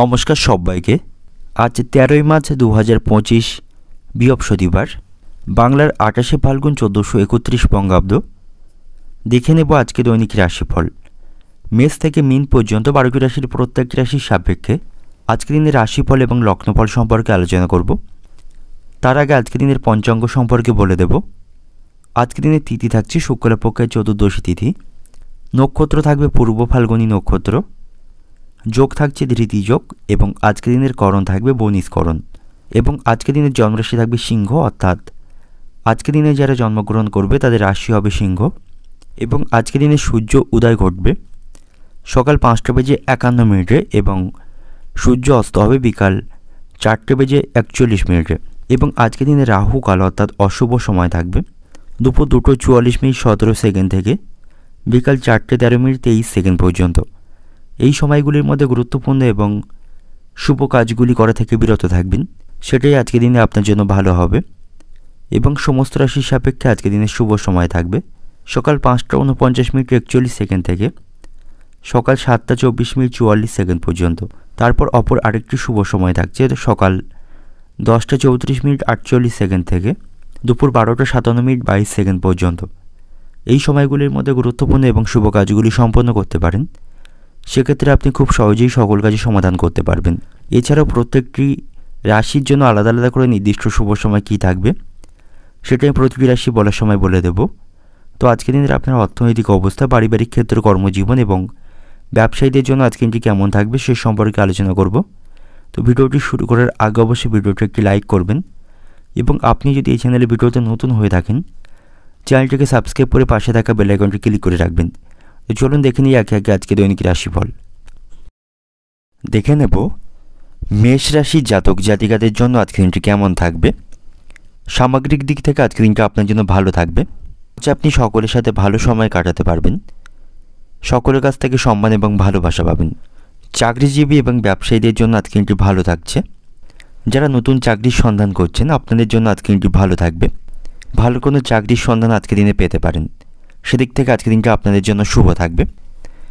নমস্কার সবাইকে। আজ 13ই মার্চ 2025 বৃহস্পতিবার, বাংলার 28শে ফাল্গুন 1431 বঙ্গাব্দ। দেখে নেব আজকে দৈনিক রাশিফল। মেষ থেকে মীন পর্যন্ত 12টি রাশির প্রত্যেকটি রাশির সাপেক্ষে আজকের দিনের রাশিফল এবং লগ্নফল সম্পর্কে আলোচনা করব। তার আগে আজকের দিনের পঞ্চাঙ্গ সম্পর্কে বলে দেব। আজকের দিনের তিথি থাকছে শুক্লপক্ষের চতুর্দশী তিথি, নক্ষত্র থাকবে পূর্ব ফাল্গুনী নক্ষত্র, যোগ থাকছে ধৃতি যোগ এবং আজকের দিনের করণ থাকবে বনিষ্করণ এবং আজকের দিনের জন্মরাশি থাকবে সিংহ, অর্থাৎ আজকের দিনে যারা জন্মগ্রহণ করবে তাদের রাশি হবে সিংহ। এবং আজকের দিনে সূর্য উদয় ঘটবে সকাল 5:51 এবং সূর্য অস্ত হবে বিকাল 4:41 এবং আজকের দিনে রাহু কাল অর্থাৎ অশুভ সময় থাকবে দুপুর 2:44 থেকে বিকাল 4:13 পর্যন্ত। এই সময়গুলির মধ্যে গুরুত্বপূর্ণ এবং শুভ কাজগুলি করা থেকে বিরত থাকবেন, সেটাই আজকের দিনে আপনার জন্য ভালো হবে। এবং সমস্ত রাশির সাপেক্ষে আজকের দিনে শুভ সময় থাকবে সকাল 5:49 থেকে সকাল 7:24 পর্যন্ত। তারপর অপর আরেকটি শুভ সময় থাকছে সকাল 10:34 থেকে দুপুর 12:57 পর্যন্ত। এই সময়গুলির মধ্যে গুরুত্বপূর্ণ এবং শুভ কাজগুলি সম্পন্ন করতে পারেন, সেক্ষেত্রে আপনি খুব সহজেই সকল কাজে সমাধান করতে পারবেন। এছাড়াও প্রত্যেকটি রাশির জন্য আলাদা আলাদা করে নির্দিষ্ট শুভ সময় কী থাকবে সেটা আমি প্রতিটি রাশি বলার সময় বলে দেব। তো আজকের দিনের আপনার অর্থনৈতিক অবস্থা, পারিবারিক ক্ষেত্র, কর্মজীবন এবং ব্যবসায়ীদের জন্য আজকের দিনটি কেমন থাকবে সে সম্পর্কে আলোচনা করব। তো ভিডিওটি শুরু করার আগে অবশ্যই ভিডিওটি একটি লাইক করবেন এবং আপনি যদি এই চ্যানেলে ভিডিওতে নতুন হয়ে থাকেন চ্যানেলটিকে সাবস্ক্রাইব করে পাশে থাকা বেল আইকনটি ক্লিক করে রাখবেন। তো চলুন দেখে নিই একে একে আজকে দৈনিক রাশিফল। দেখে নেব মেষ রাশির জাতক জাতিকাদের জন্য আজকের দিনটি কেমন থাকবে। সামগ্রিক দিক থেকে আজকের দিনটা আপনার জন্য ভালো থাকবে। আপনি সকলের সাথে ভালো সময় কাটাতে পারবেন, সকলের কাছ থেকে সম্মান এবং ভালোবাসা পাবেন। চাকরিজীবী এবং ব্যবসায়ীদের জন্য আজকের দিনটি ভালো থাকছে। যারা নতুন চাকরির সন্ধান করছেন আপনাদের জন্য আজকের দিনটি ভালো থাকবে। ভালো কোনো চাকরির সন্ধান আজকের দিনে পেতে পারেন, সেদিক থেকে আজকের দিনটা আপনাদের জন্য শুভ থাকবে।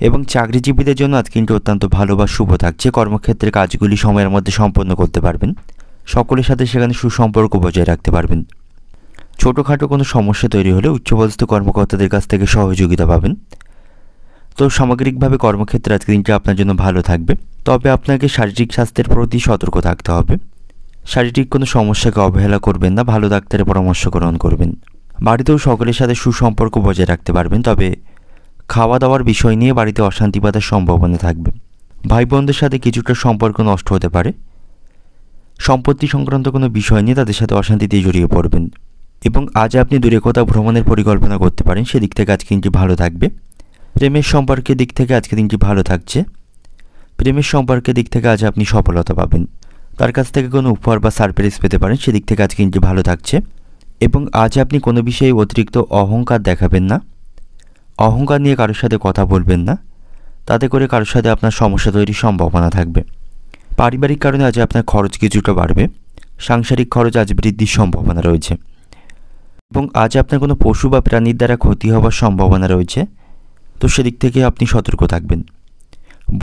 এবং চাকরিজীবীদের জন্য আজকে দিনটি অত্যন্ত ভালো বা শুভ থাকছে। কর্মক্ষেত্রের কাজগুলি সময়ের মধ্যে সম্পন্ন করতে পারবেন, সকলের সাথে সেখানে সুসম্পর্ক বজায় রাখতে পারবেন। ছোটোখাটো কোনো সমস্যা তৈরি হলে উচ্চপদস্থ কর্মকর্তাদের কাছ থেকে সহযোগিতা পাবেন। তো সামগ্রিকভাবে কর্মক্ষেত্রে আজকে দিনটি আপনার জন্য ভালো থাকবে, তবে আপনাকে শারীরিক স্বাস্থ্যের প্রতি সতর্ক থাকতে হবে। শারীরিক কোনো সমস্যাকে অবহেলা করবেন না, ভালো ডাক্তারের পরামর্শ গ্রহণ করবেন। বাড়িতেও সকলের সাথে সুসম্পর্ক বজায় রাখতে পারবেন, তবে খাওয়া দাওয়ার বিষয় নিয়ে বাড়িতে অশান্তি বাঁধার সম্ভাবনা থাকবে। ভাই বোনদের সাথে কিছুটা সম্পর্ক নষ্ট হতে পারে। সম্পত্তি সংক্রান্ত কোনো বিষয় নিয়ে তাদের সাথে অশান্তিতে জড়িয়ে পড়বেন। এবং আজ আপনি দূরে কোথাও ভ্রমণের পরিকল্পনা করতে পারেন, সেদিক থেকে আজকে দিনটি ভালো থাকবে। প্রেমের সম্পর্কের দিক থেকে আজকে দিনটি ভালো থাকছে। প্রেমের সম্পর্কের দিক থেকে আজ আপনি সফলতা পাবেন, তার কাছ থেকে কোনো উপহার বা সারপ্রাইজ পেতে পারেন, সেদিক থেকে আজকে দিনটি ভালো থাকছে। এবং আজ আপনি কোনো বিষয়ে অতিরিক্ত অহংকার দেখাবেন না, অহংকার নিয়ে কারোর সাথে কথা বলবেন না, তাতে করে কারোর সাথে আপনার সমস্যা তৈরির সম্ভাবনা থাকবে। পারিবারিক কারণে আজ আপনার খরচ কিছুটা বাড়বে, সাংসারিক খরচ আজ বৃদ্ধির সম্ভাবনা রয়েছে। এবং আজ আপনার কোনো পশু বা প্রাণীর দ্বারা ক্ষতি হওয়ার সম্ভাবনা রয়েছে, তো সেদিক থেকে আপনি সতর্ক থাকবেন।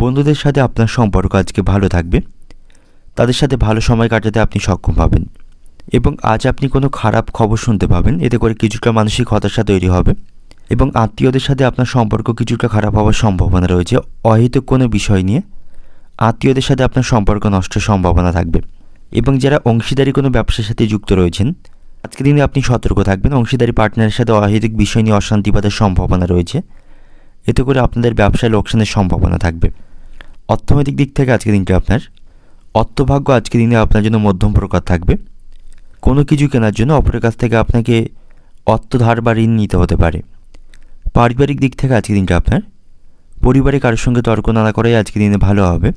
বন্ধুদের সাথে আপনার সম্পর্ক আজকে ভালো থাকবে, তাদের সাথে ভালো সময় কাটাতে আপনি সক্ষম হবেন। এবং আজ আপনি কোনো খারাপ খবর শুনতে পাবেন, এতে করে কিছুটা মানসিক হতাশা তৈরি হবে এবং আত্মীয়দের সাথে আপনার সম্পর্ক কিছুটা খারাপ হওয়ার সম্ভাবনা রয়েছে। অহেতুক কোনো বিষয় নিয়ে আত্মীয়দের সাথে আপনার সম্পর্ক নষ্টের সম্ভাবনা থাকবে। এবং যারা অংশীদারি কোনো ব্যবসার সাথে যুক্ত রয়েছেন আজকের দিনে আপনি সতর্ক থাকবেন। অংশীদারি পার্টনারের সাথে অহেতুক বিষয় নিয়ে অশান্তি বাঁধার সম্ভাবনা রয়েছে, এতে করে আপনাদের ব্যবসায় লোকসানের সম্ভাবনা থাকবে। অর্থনৈতিক দিক থেকে আজকের দিনটি আপনার অর্থভাগ্য আজকের দিনে আপনার জন্য মধ্যম প্রকার থাকবে। কোনো কিছু কেনার জন্য অপরের কাছ থেকে আপনাকে অর্থ ধার বা ঋণ নিতে হতে পারে। পারিবারিক দিক থেকে আজকের দিনটা আপনার পরিবারে কারোর সঙ্গে তর্ক না করাই আজকের দিনে ভালো হবে।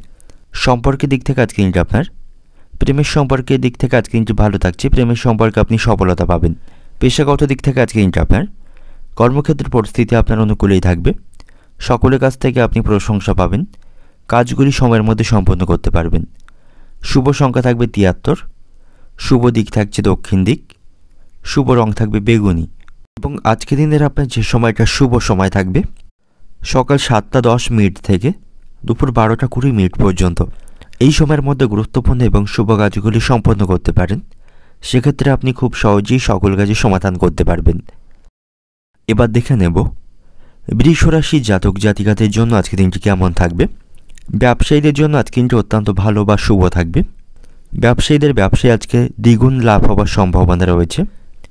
সম্পর্কের দিক থেকে আজকের দিনটা আপনার প্রেমের সম্পর্কের দিক থেকে আজকের দিনটি ভালো থাকছে। প্রেমের সম্পর্কে আপনি সফলতা পাবেন। পেশাগত দিক থেকে আজকের দিনটা আপনার কর্মক্ষেত্রের পরিস্থিতি আপনার অনুকূলেই থাকবে, সকলের কাছ থেকে আপনি প্রশংসা পাবেন, কাজগুলি সময়ের মধ্যে সম্পন্ন করতে পারবেন। শুভ সংখ্যা থাকবে 73, শুভ দিক থাকছে দক্ষিণ দিক, শুভ রং থাকবে বেগুনি। এবং আজকের দিনের আপনার যে সময়টা শুভ সময় থাকবে সকাল 7:10 থেকে দুপুর 12:20 পর্যন্ত। এই সময়ের মধ্যে গুরুত্বপূর্ণ এবং শুভ কাজগুলি সম্পন্ন করতে পারেন। সেক্ষেত্রে আপনি খুব সহজেই সকল কাজের সমাধান করতে পারবেন। এবার দেখে নেব বৃষ রাশির জাতক জাতিকাদের জন্য আজকের দিনটি কেমন থাকবে। ব্যবসায়ীদের জন্য আজকে দিনটি অত্যন্ত ভালো বা শুভ থাকবে। ব্যবসায়ীদের ব্যবসায় আজকে দ্বিগুণ লাভ হওয়ার সম্ভাবনা রয়েছে।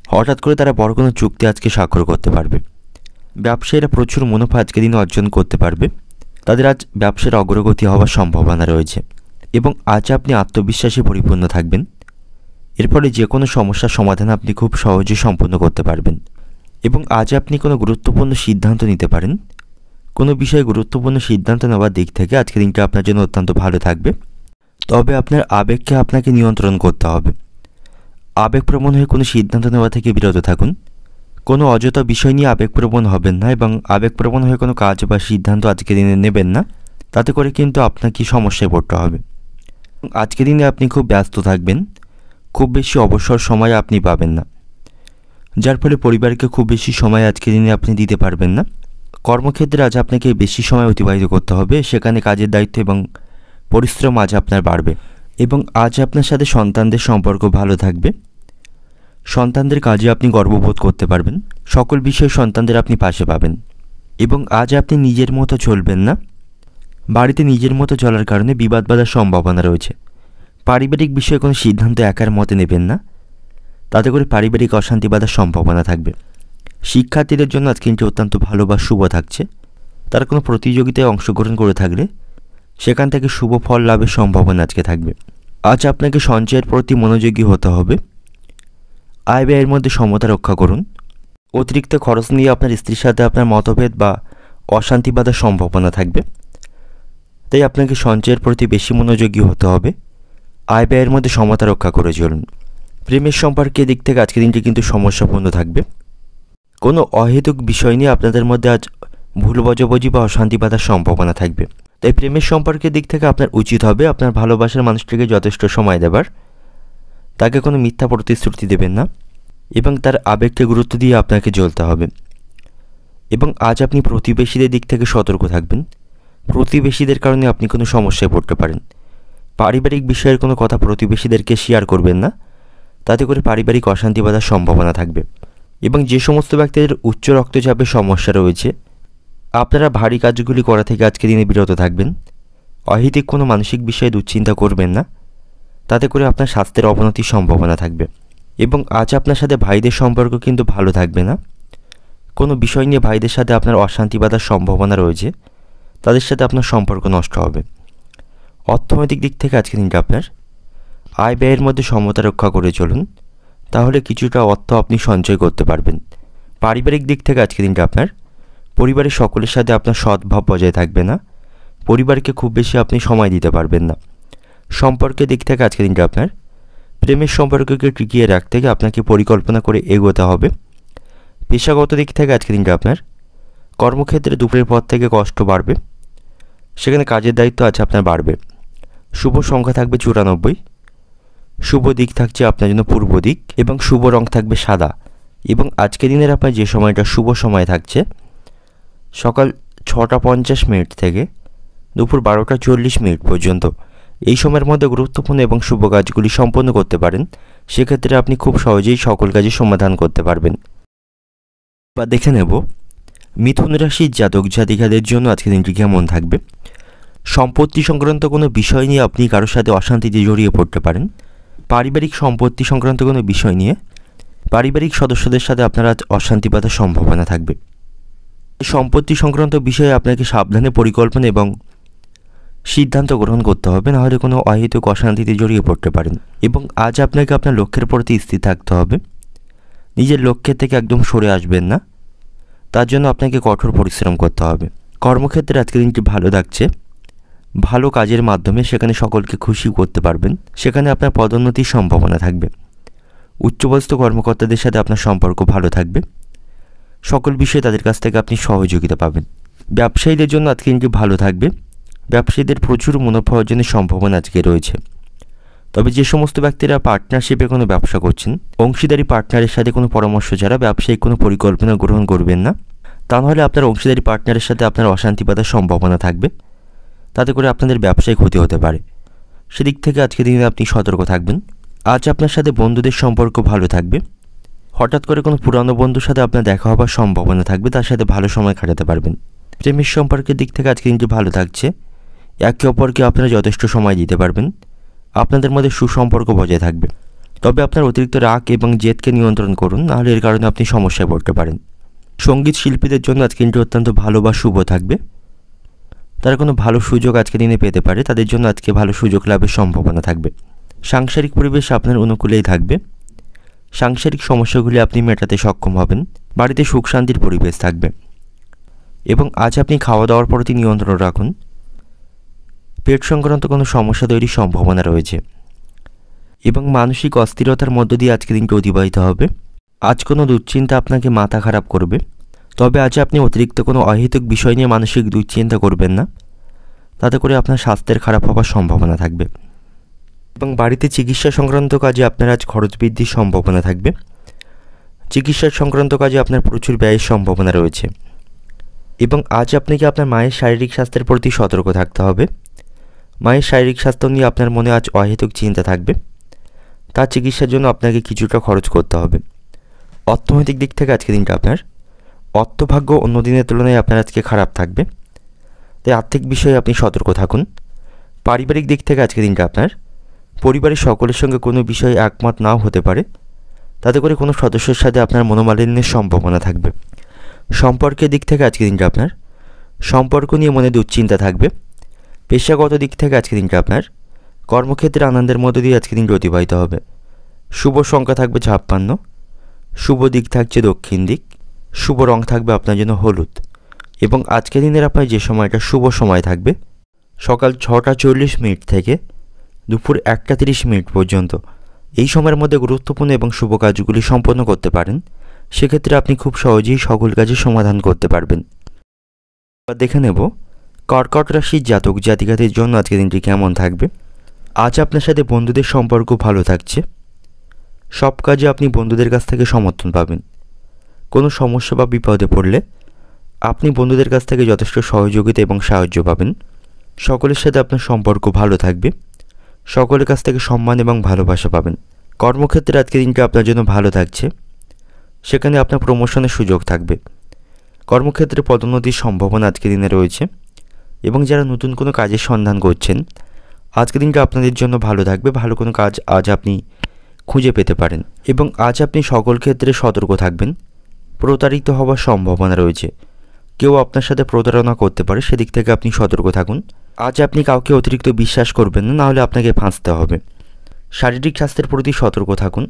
হঠাৎ করে তারা বড় কোনো চুক্তি আজকে স্বাক্ষর করতে পারবে। ব্যবসায়ীরা প্রচুর মুনাফা আজকের দিনে অর্জন করতে পারবে। তাদের আজ ব্যবসার অগ্রগতি হওয়ার সম্ভাবনা রয়েছে এবং আজ আপনি আত্মবিশ্বাসে পরিপূর্ণ থাকবেন। এর ফলে যে কোনো সমস্যার সমাধান আপনি খুব সহজে সম্পন্ন করতে পারবেন এবং আজ আপনি কোনো গুরুত্বপূর্ণ সিদ্ধান্ত নিতে পারেন। কোনো বিষয়ে গুরুত্বপূর্ণ সিদ্ধান্ত নেওয়ার দিক থেকে আজকের দিনটা আপনার জন্য অত্যন্ত ভালো থাকবে। তবে আপনার আবেগকে আপনাকে নিয়ন্ত্রণ করতে হবে। আবেগপ্রবণ হয়ে কোনো সিদ্ধান্ত নেওয়া থেকে বিরত থাকুন। কোনো অযথা বিষয় নিয়ে আবেগপ্রবণ হবেন না এবং আবেগপ্রবণ হয়ে কোনো কাজ বা সিদ্ধান্ত আজকের দিনে নেবেন না। তাতে করে কিন্তু আপনাকে সমস্যায় পড়তে হবে। আজকের দিনে আপনি খুব ব্যস্ত থাকবেন। খুব বেশি অবসর সময় আপনি পাবেন না, যার ফলে পরিবারকে খুব বেশি সময় আজকের দিনে আপনি দিতে পারবেন না। কর্মক্ষেত্রে আজ আপনাকে বেশি সময় অতিবাহিত করতে হবে। সেখানে কাজের দায়িত্ব এবং পরিশ্রম আজ আপনার বাড়বে এবং আজ আপনার সাথে সন্তানদের সম্পর্ক ভালো থাকবে। সন্তানদের কাজে আপনি গর্ববোধ করতে পারবেন। সকল বিষয়ে সন্তানদের আপনি পাশে পাবেন এবং আজ আপনি নিজের মতো চলবেন না। বাড়িতে নিজের মতো চলার কারণে বিবাদ বাঁধার সম্ভাবনা রয়েছে। পারিবারিক বিষয়ে কোনো সিদ্ধান্ত একার মতে নেবেন না, তাতে করে পারিবারিক অশান্তি বাঁধার সম্ভাবনা থাকবে। শিক্ষার্থীদের জন্য আজকে দিনটি অত্যন্ত ভালো বা শুভ থাকছে। তারা কোনো প্রতিযোগিতায় অংশগ্রহণ করে থাকলে সেখান থেকে শুভ ফল লাভের সম্ভাবনা আজকে থাকবে। আজ আপনাকে সঞ্চয়ের প্রতি মনোযোগী হতে হবে। আয় ব্যয়ের মধ্যে সমতা রক্ষা করুন। অতিরিক্ত খরচ নিয়ে আপনার স্ত্রীর সাথে আপনার মতভেদ বা অশান্তি বাঁধার সম্ভাবনা থাকবে। তাই আপনাকে সঞ্চয়ের প্রতি বেশি মনোযোগী হতে হবে। আয় ব্যয়ের মধ্যে সমতা রক্ষা করে চলুন। প্রেমের সম্পর্কের দিক থেকে আজকের দিনটি কিন্তু সমস্যাপূর্ণ থাকবে। কোনো অহেতুক বিষয় নিয়ে আপনাদের মধ্যে আজ ভুল বোঝাবুঝি বা অশান্তি বাঁধার সম্ভাবনা থাকবে। তাই প্রেমের সম্পর্কের দিক থেকে আপনার উচিত হবে আপনার ভালোবাসার মানুষটিকে যথেষ্ট সময় দেবার। তাকে কোনো মিথ্যা প্রতিশ্রুতি দেবেন না এবং তার আবেগকে গুরুত্ব দিয়ে আপনাকে চলতে হবে। এবং আজ আপনি প্রতিবেশীদের দিক থেকে সতর্ক থাকবেন। প্রতিবেশীদের কারণে আপনি কোনো সমস্যায় পড়তে পারেন। পারিবারিক বিষয়ের কোনো কথা প্রতিবেশীদেরকে শেয়ার করবেন না, তাতে করে পারিবারিক অশান্তি বাঁধার সম্ভাবনা থাকবে। এবং যে সমস্ত ব্যক্তিদের উচ্চ রক্তচাপের সমস্যা রয়েছে, আপনারা ভারী কাজগুলি করা থেকে আজকের দিনে বিরত থাকবেন। অহেতুক কোনো মানসিক বিষয়ে দুশ্চিন্তা করবেন না, তাতে করে আপনার স্বাস্থ্যের অবনতির সম্ভাবনা থাকবে। এবং আজ আপনার সাথে ভাইদের সম্পর্ক কিন্তু ভালো থাকবে না। কোনো বিষয় নিয়ে ভাইদের সাথে আপনার অশান্তি বাঁধার সম্ভাবনা রয়েছে, তাদের সাথে আপনার সম্পর্ক নষ্ট হবে। অর্থনৈতিক দিক থেকে আজকের দিনটা আপনার আয় ব্যয়ের মধ্যে সমতা রক্ষা করে চলুন, তাহলে কিছুটা অর্থ আপনি সঞ্চয় করতে পারবেন। পারিবারিক দিক থেকে আজকের দিনটা আপনার পরিবারের সকলের সাথে আপনার সদ্ভাব বজায় থাকবে না। পরিবারকে খুব বেশি আপনি সময় দিতে পারবেন না। সম্পর্কের দিক থেকে আজকের দিনটা আপনার প্রেমের সম্পর্ককে টিকিয়ে রাখতে গিয়ে আপনাকে পরিকল্পনা করে এগোতে হবে। পেশাগত দিক থেকে আজকের দিনটা আপনার কর্মক্ষেত্রে দুপুরের পর থেকে কষ্ট বাড়বে। সেখানে কাজের দায়িত্ব আজ আপনার বাড়বে। শুভ সংখ্যা থাকবে 94। শুভ দিক থাকছে আপনার জন্য পূর্ব দিক এবং শুভ রং থাকবে সাদা। এবং আজকের দিনের আপনার যে সময়টা শুভ সময় থাকছে সকাল 6:50 থেকে দুপুর 12:40 পর্যন্ত। এই সময়ের মধ্যে গুরুত্বপূর্ণ এবং শুভ কাজগুলি সম্পন্ন করতে পারেন। সেক্ষেত্রে আপনি খুব সহজেই সকল কাজের সমাধান করতে পারবেন। বা দেখে নেব মিথুন রাশির জাতক জাতিকাদের জন্য আজকের দিনটি কেমন থাকবে। সম্পত্তি সংক্রান্ত কোনো বিষয় নিয়ে আপনি কারোর সাথে অশান্তিতে জড়িয়ে পড়তে পারেন। পারিবারিক সম্পত্তি সংক্রান্ত কোনো বিষয় নিয়ে পারিবারিক সদস্যদের সাথে আপনার আজ অশান্তি বাঁধার সম্ভাবনা থাকবে। সম্পত্তি সংক্রান্ত বিষয়ে আপনাকে সাবধানে পরিকল্পনা এবং সিদ্ধান্ত গ্রহণ করতে হবে, নাহলে কোনো অহেতুক অশান্তিতে জড়িয়ে পড়তে পারেন। এবং আজ আপনাকে আপনার লক্ষ্যের প্রতি স্থির থাকতে হবে। নিজের লক্ষ্যের থেকে একদম সরে আসবেন না, তার জন্য আপনাকে কঠোর পরিশ্রম করতে হবে। কর্মক্ষেত্রে আজকের দিনটি ভালো থাকছে। ভালো কাজের মাধ্যমে সেখানে সকলকে খুশি করতে পারবেন। সেখানে আপনার পদোন্নতির সম্ভাবনা থাকবে। উচ্চপদস্থ কর্মকর্তাদের সাথে আপনার সম্পর্ক ভালো থাকবে। সকল বিষয়ে তাদের কাছ থেকে আপনি সহযোগিতা পাবেন। ব্যবসায়ীদের জন্য আজকে দিনটি ভালো থাকবে। ব্যবসায়ীদের প্রচুর মুনাফা অর্জনের সম্ভাবনা আজকে রয়েছে। তবে যে সমস্ত ব্যক্তিরা পার্টনারশিপে কোনো ব্যবসা করছেন, অংশীদারি পার্টনারের সাথে কোনো পরামর্শ ছাড়া ব্যবসায়িক কোনো পরিকল্পনা গ্রহণ করবেন না। তা নাহলে আপনার অংশীদারি পার্টনারের সাথে আপনার অশান্তি বাঁধার সম্ভাবনা থাকবে, তাতে করে আপনাদের ব্যবসায় ক্ষতি হতে পারে। সেদিক থেকে আজকের দিনে আপনি সতর্ক থাকবেন। আজ আপনার সাথে বন্ধুদের সম্পর্ক ভালো থাকবে। হঠাৎ করে কোনো পুরানো বন্ধুর সাথে আপনার দেখা হবার সম্ভাবনা থাকবে, তার সাথে ভালো সময় কাটাতে পারবেন। প্রেমের সম্পর্কের দিক থেকে আজকে দিনটি ভালো থাকছে। একে অপরকে আপনারা যথেষ্ট সময় দিতে পারবেন। আপনাদের মধ্যে সুসম্পর্ক বজায় থাকবে। তবে আপনার অতিরিক্ত রাগ এবং জেদকে নিয়ন্ত্রণ করুন, নাহলে এর কারণে আপনি সমস্যায় পড়তে পারেন। সঙ্গীত শিল্পীদের জন্য আজকে দিনটি অত্যন্ত ভালো বা শুভ থাকবে। তারা কোনো ভালো সুযোগ আজকে দিনে পেতে পারে, তাদের জন্য আজকে ভালো সুযোগ লাভের সম্ভাবনা থাকবে। সাংসারিক পরিবেশ আপনার অনুকূলেই থাকবে। সাংসারিক সমস্যাগুলি আপনি মেটাতে সক্ষম হবেন। বাড়িতে সুখ শান্তির পরিবেশ থাকবে। এবং আজ আপনি খাওয়া দাওয়ার প্রতি নিয়ন্ত্রণ রাখুন। পেট সংক্রান্ত কোনো সমস্যা তৈরির সম্ভাবনা রয়েছে। এবং মানসিক অস্থিরতার মধ্য দিয়ে আজকে দিনটি অতিবাহিত হবে। আজ কোনো দুশ্চিন্তা আপনাকে মাথা খারাপ করবে। তবে আজ আপনি অতিরিক্ত কোনো অহেতুক বিষয় নিয়ে মানসিক দুশ্চিন্তা করবেন না, তাতে করে আপনার স্বাস্থ্যের খারাপ হওয়ার সম্ভাবনা থাকবে। এবং বাড়িতে চিকিৎসা সংক্রান্ত কাজে আপনার আজ খরচ বৃদ্ধির সম্ভাবনা থাকবে। চিকিৎসা সংক্রান্ত কাজে আপনার প্রচুর ব্যয়ের সম্ভাবনা রয়েছে। এবং আজ আপনাকে আপনার মায়ের শারীরিক স্বাস্থ্যের প্রতি সতর্ক থাকতে হবে। মায়ের শারীরিক স্বাস্থ্য নিয়ে আপনার মনে আজ অহেতুক চিন্তা থাকবে। তার চিকিৎসার জন্য আপনাকে কিছুটা খরচ করতে হবে। অর্থনৈতিক দিক থেকে আজকে দিনটা আপনার অর্থভাগ্য অন্য দিনের তুলনায় আপনার আজকে খারাপ থাকবে, তাই আর্থিক বিষয়ে আপনি সতর্ক থাকুন। পারিবারিক দিক থেকে আজকে দিনটা আপনার পরিবারের সকলের সঙ্গে কোনো বিষয়ে একমত নাও হতে পারে, তাতে করে কোনো সদস্যের সাথে আপনার মনোমালিন্যের সম্ভাবনা থাকবে। সম্পর্কের দিক থেকে আজকে দিনটা আপনার সম্পর্ক নিয়ে মনে দুশ্চিন্তা থাকবে। পেশাগত দিক থেকে আজকে দিনটা আপনার কর্মক্ষেত্রে আনন্দের মধ্য দিয়ে আজকে দিনটি অতিবাহিত হবে। শুভ সংখ্যা থাকবে 56, শুভ দিক থাকছে দক্ষিণ দিক, শুভ রং থাকবে আপনার জন্য হলুদ। এবং আজকের দিনের আপনার যে সময়টা শুভ সময় থাকবে সকাল 6:40 থেকে দুপুর 1:30 পর্যন্ত। এই সময়ের মধ্যে গুরুত্বপূর্ণ এবং শুভ কাজগুলি সম্পন্ন করতে পারেন। সেক্ষেত্রে আপনি খুব সহজেই সকল কাজের সমাধান করতে পারবেন। এবার দেখে নেব কর্কট রাশির জাতক জাতিকাদের জন্য আজকের দিনটি কেমন থাকবে। আজ আপনার সাথে বন্ধুদের সম্পর্ক ভালো থাকছে। সব কাজে আপনি বন্ধুদের কাছ থেকে সমর্থন পাবেন। কোনো সমস্যা বা বিপদে পড়লে আপনি বন্ধুদের কাছ থেকে যথেষ্ট সহযোগিতা এবং সাহায্য পাবেন। সকলের সাথে আপনার সম্পর্ক ভালো থাকবে। সকলের কাছ থেকে সম্মান এবং ভালোবাসা পাবেন। কর্মক্ষেত্রে আজকের দিনটা আপনার জন্য ভালো থাকছে। সেখানে আপনার প্রমোশনের সুযোগ থাকবে। কর্মক্ষেত্রে পদোন্নতির সম্ভাবনা আজকের দিনে রয়েছে। এবং যারা নতুন কোনো কাজের সন্ধান করছেন আজকের দিনটা আপনাদের জন্য ভালো থাকবে। ভালো কোনো কাজ আজ আপনি খুঁজে পেতে পারেন। এবং আজ আপনি সকল ক্ষেত্রে সতর্ক থাকবেন। প্রতারিত হওয়ার সম্ভাবনা রয়েছে। কেউ আপনার সাথে প্রতারণা করতে পারে, সেদিক থেকে আপনি সতর্ক থাকুন। আজ আপনি কাউকে অতিরিক্ত বিশ্বাস করবেন না, নাহলে আপনাকে ফাঁসতে হবে। শারীরিক স্বাস্থ্যের প্রতি সতর্ক থাকুন।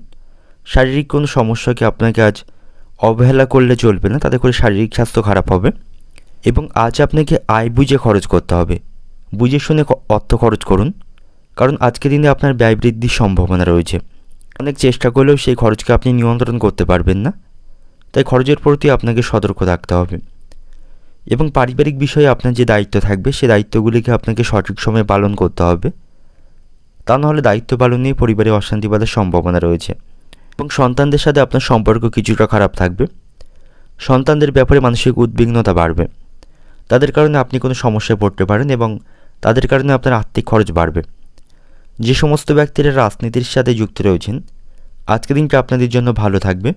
শারীরিক কোনো সমস্যাকে আপনাকে আজ অবহেলা করলে চলবে না, তাতে করে শারীরিক স্বাস্থ্য খারাপ হবে। এবং আজ আপনাকে আয় বুঝে খরচ করতে হবে। বুঝে শুনে অর্থ খরচ করুন, কারণ আজকের দিনে আপনার ব্যয় বৃদ্ধির সম্ভাবনা রয়েছে। অনেক চেষ্টা করলেও সেই খরচকে আপনি নিয়ন্ত্রণ করতে পারবেন না, তাই খরচের প্রতি আপনাকে সতর্ক থাকতে হবে। এবং পারিবারিক বিষয়ে আপনার যে দায়িত্ব থাকবে সে দায়িত্বগুলিকে আপনাকে সঠিক সময়ে পালন করতে হবে। তা নাহলে দায়িত্ব পালন নিয়ে পরিবারে অশান্তি বাঁধার সম্ভাবনা রয়েছে। এবং সন্তানদের সাথে আপনার সম্পর্ক কিছুটা খারাপ থাকবে। সন্তানদের ব্যাপারে মানসিক উদ্বিগ্নতা বাড়বে। তাদের কারণে আপনি কোনো সমস্যায় পড়তে পারেন এবং তাদের কারণে আপনার আর্থিক খরচ বাড়বে। যে সমস্ত ব্যক্তিরা রাজনীতির সাথে যুক্ত রয়েছেন আজকের দিনটা আপনাদের জন্য ভালো থাকবে।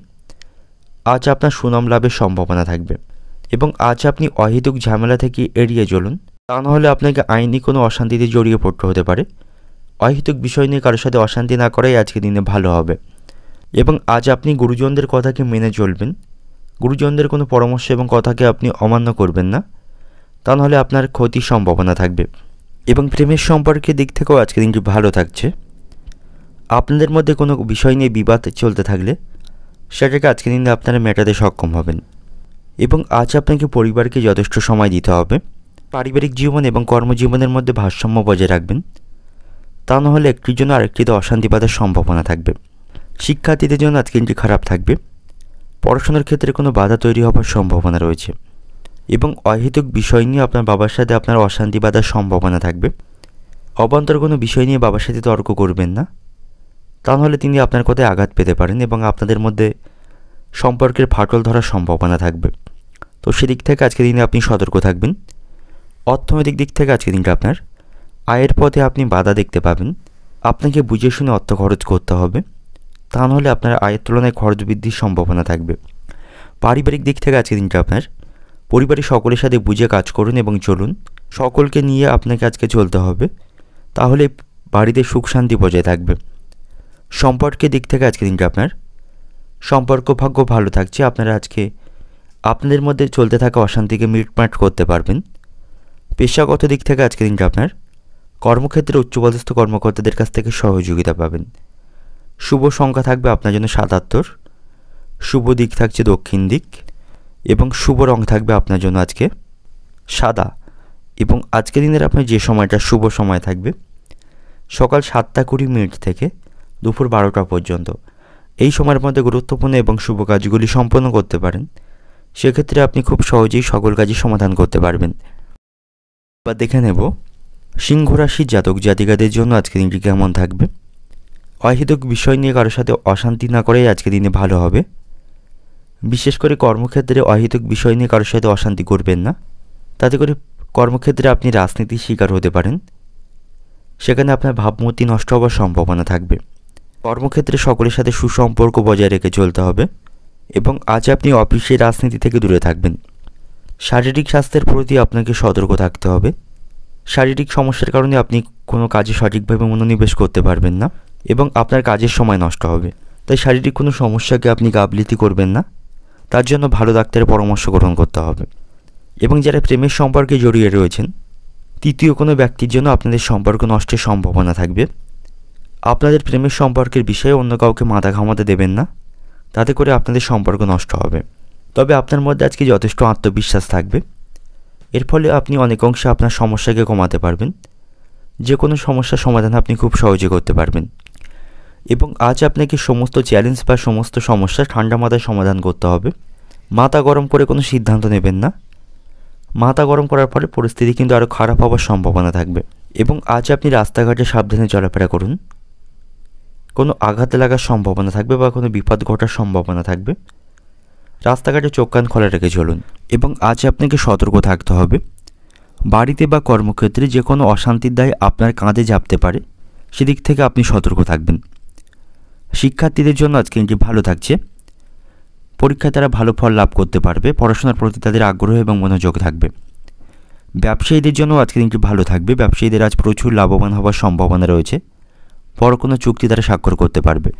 আজ আপনার সুনাম লাভের সম্ভাবনা থাকবে। এবং আজ আপনি অহেতুক ঝামেলা থেকে এড়িয়ে চলুন, তা নাহলে আপনাকে আইনি কোনো অশান্তিতে জড়িয়ে পড়তে হতে পারে। অহেতুক বিষয় নিয়ে কারোর সাথে অশান্তি না করাই আজকের দিনে ভালো হবে। এবং আজ আপনি গুরুজনদের কথাকে মেনে চলবেন। গুরুজনদের কোনো পরামর্শ এবং কথাকে আপনি অমান্য করবেন না, তা নাহলে আপনার ক্ষতির সম্ভাবনা থাকবে। এবং প্রেমের সম্পর্কের দিক থেকেও আজকের দিনটি ভালো থাকছে। আপনাদের মধ্যে কোনো বিষয় নিয়ে বিবাদ চলতে থাকলে সেটাকে আজকের দিনে আপনারা মেটাতে সক্ষম হবেন। এবং আজ আপনাকে পরিবারকে যথেষ্ট সময় দিতে হবে। পারিবারিক জীবন এবং কর্মজীবনের মধ্যে ভারসাম্য বজায় রাখবেন, তা নাহলে একটির জন্য আরেকটিতে অশান্তি বাঁধার সম্ভাবনা থাকবে। শিক্ষার্থীদের জন্য আজকের দিনটি খারাপ থাকবে। পড়াশোনার ক্ষেত্রে কোনো বাধা তৈরি হওয়ার সম্ভাবনা রয়েছে। এবং অহেতুক বিষয় নিয়ে আপনার বাবার সাথে আপনার অশান্তি বাঁধার সম্ভাবনা থাকবে। অবান্তর কোনো বিষয় নিয়ে বাবার সাথে তর্ক করবেন না, তা নাহলে তিনি আপনার কথায় আঘাত পেতে পারেন এবং আপনাদের মধ্যে সম্পর্কের ফাটল ধরার সম্ভাবনা থাকবে। তো সেদিক থেকে আজকের দিনে আপনি সতর্ক থাকবেন। অর্থনৈতিক দিক থেকে আজকের দিনটা আপনার আয়ের পথে আপনি বাধা দেখতে পাবেন। আপনাকে বুঝে শুনে অর্থ খরচ করতে হবে, তা নাহলে আপনার আয়ের তুলনায় খরচ বৃদ্ধির সম্ভাবনা থাকবে। পারিবারিক দিক থেকে আজকের দিনটা আপনার পরিবারের সকলের সাথে বুঝে কাজ করুন এবং চলুন। সকলকে নিয়ে আপনাকে আজকে চলতে হবে, তাহলে বাড়িতে সুখ শান্তি বজায় থাকবে। সম্পর্কের দিক থেকে আজকের দিনটা আপনার সম্পর্ক ভাগ্য ভালো থাকছে। আপনারা আজকে আপনাদের মধ্যে চলতে থাকা অশান্তিকে মিটমাট করতে পারবেন। পেশাগত দিক থেকে আজকের দিনটা আপনার কর্মক্ষেত্রে উচ্চপদস্থ কর্মকর্তাদের কাছ থেকে সহযোগিতা পাবেন। শুভ সংখ্যা থাকবে আপনার জন্য ৭৭, শুভ দিক থাকছে দক্ষিণ দিক এবং শুভ রং থাকবে আপনার জন্য আজকে সাদা। এবং আজকের দিনের আপনার যে সময়টা শুভ সময় থাকবে সকাল ৭টা ২০ থেকে দুপুর ১২টা পর্যন্ত। এই সময়ের মধ্যে গুরুত্বপূর্ণ এবং শুভ কাজগুলি সম্পন্ন করতে পারেন। সেক্ষেত্রে আপনি খুব সহজেই সকল কাজই সমাধান করতে পারবেন। এবার দেখে নেব সিংহ রাশির জাতক জাতিকাদের জন্য আজকের দিনটি কেমন থাকবে। অহেতুক বিষয় নিয়ে কারোর সাথে অশান্তি না করেই আজকের দিনে ভালো হবে। বিশেষ করে কর্মক্ষেত্রে অহেতুক বিষয় নিয়ে কারোর সাথে অশান্তি করবেন না, তাতে করে কর্মক্ষেত্রে আপনি রাজনীতির শিকার হতে পারেন। সেখানে আপনার ভাবমূর্তি নষ্ট হওয়ার সম্ভাবনা থাকবে। কর্মক্ষেত্রে সকলের সাথে সুসম্পর্ক বজায় রেখে চলতে হবে এবং আজ আপনি অফিসের রাজনীতি থেকে দূরে থাকবেন। শারীরিক স্বাস্থ্যের প্রতি আপনাকে সতর্ক থাকতে হবে। শারীরিক সমস্যার কারণে আপনি কোনো কাজে সঠিকভাবে মনোনিবেশ করতে পারবেন না এবং আপনার কাজের সময় নষ্ট হবে। তাই শারীরিক কোনো সমস্যাকে আপনি গাফিলতি করবেন না, তার জন্য ভালো ডাক্তারের পরামর্শ গ্রহণ করতে হবে। এবং যারা প্রেমের সম্পর্কে জড়িয়ে রয়েছেন, তৃতীয় কোনো ব্যক্তির জন্য আপনাদের সম্পর্ক নষ্টের সম্ভাবনা থাকবে। আপনাদের প্রেমের সম্পর্কের বিষয়ে অন্য কাউকে মাথা ঘামাতে দেবেন না, তাতে করে আপনাদের সম্পর্ক নষ্ট হবে। তবে আপনার মধ্যে আজকে যথেষ্ট আত্মবিশ্বাস থাকবে। এর ফলে আপনি অনেক অংশে আপনার সমস্যাকে কমাতে পারবেন। যে কোনো সমস্যার সমাধান আপনি খুব সহজে করতে পারবেন। এবং আজ আপনাকে সমস্ত চ্যালেঞ্জ বা সমস্ত সমস্যা ঠান্ডা মাথায় সমাধান করতে হবে। মাথা গরম করে কোনো সিদ্ধান্ত নেবেন না। মাথা গরম করার পরে পরিস্থিতি কিন্তু আরও খারাপ হওয়ার সম্ভাবনা থাকবে। এবং আজ আপনি রাস্তাঘাটে সাবধানে চলাফেরা করুন। কোনো আঘাত লাগার সম্ভাবনা থাকবে বা কোনো বিপদ ঘটার সম্ভাবনা থাকবে। রাস্তাঘাটে চোখ কান খোলা রেখে চলুন। এবং আজ আপনাকে সতর্ক থাকতে হবে। বাড়িতে বা কর্মক্ষেত্রে যে কোনো অশান্তির দায় আপনার কাঁধে চাপতে পারে, সেদিক থেকে আপনি সতর্ক থাকবেন। শিক্ষার্থীদের জন্য আজকে দিনটি ভালো থাকছে। পরীক্ষায় তারা ভালো ফল লাভ করতে পারবে। পড়াশোনার প্রতি তাদের আগ্রহ এবং মনোযোগ থাকবে। ব্যবসায়ীদের জন্য আজকে দিনটি ভালো থাকবে। ব্যবসায়ীদের আজ প্রচুর লাভবান হওয়ার সম্ভাবনা রয়েছে। বড় কোনো চুক্তি তারা স্বাক্ষর করতে পারবে।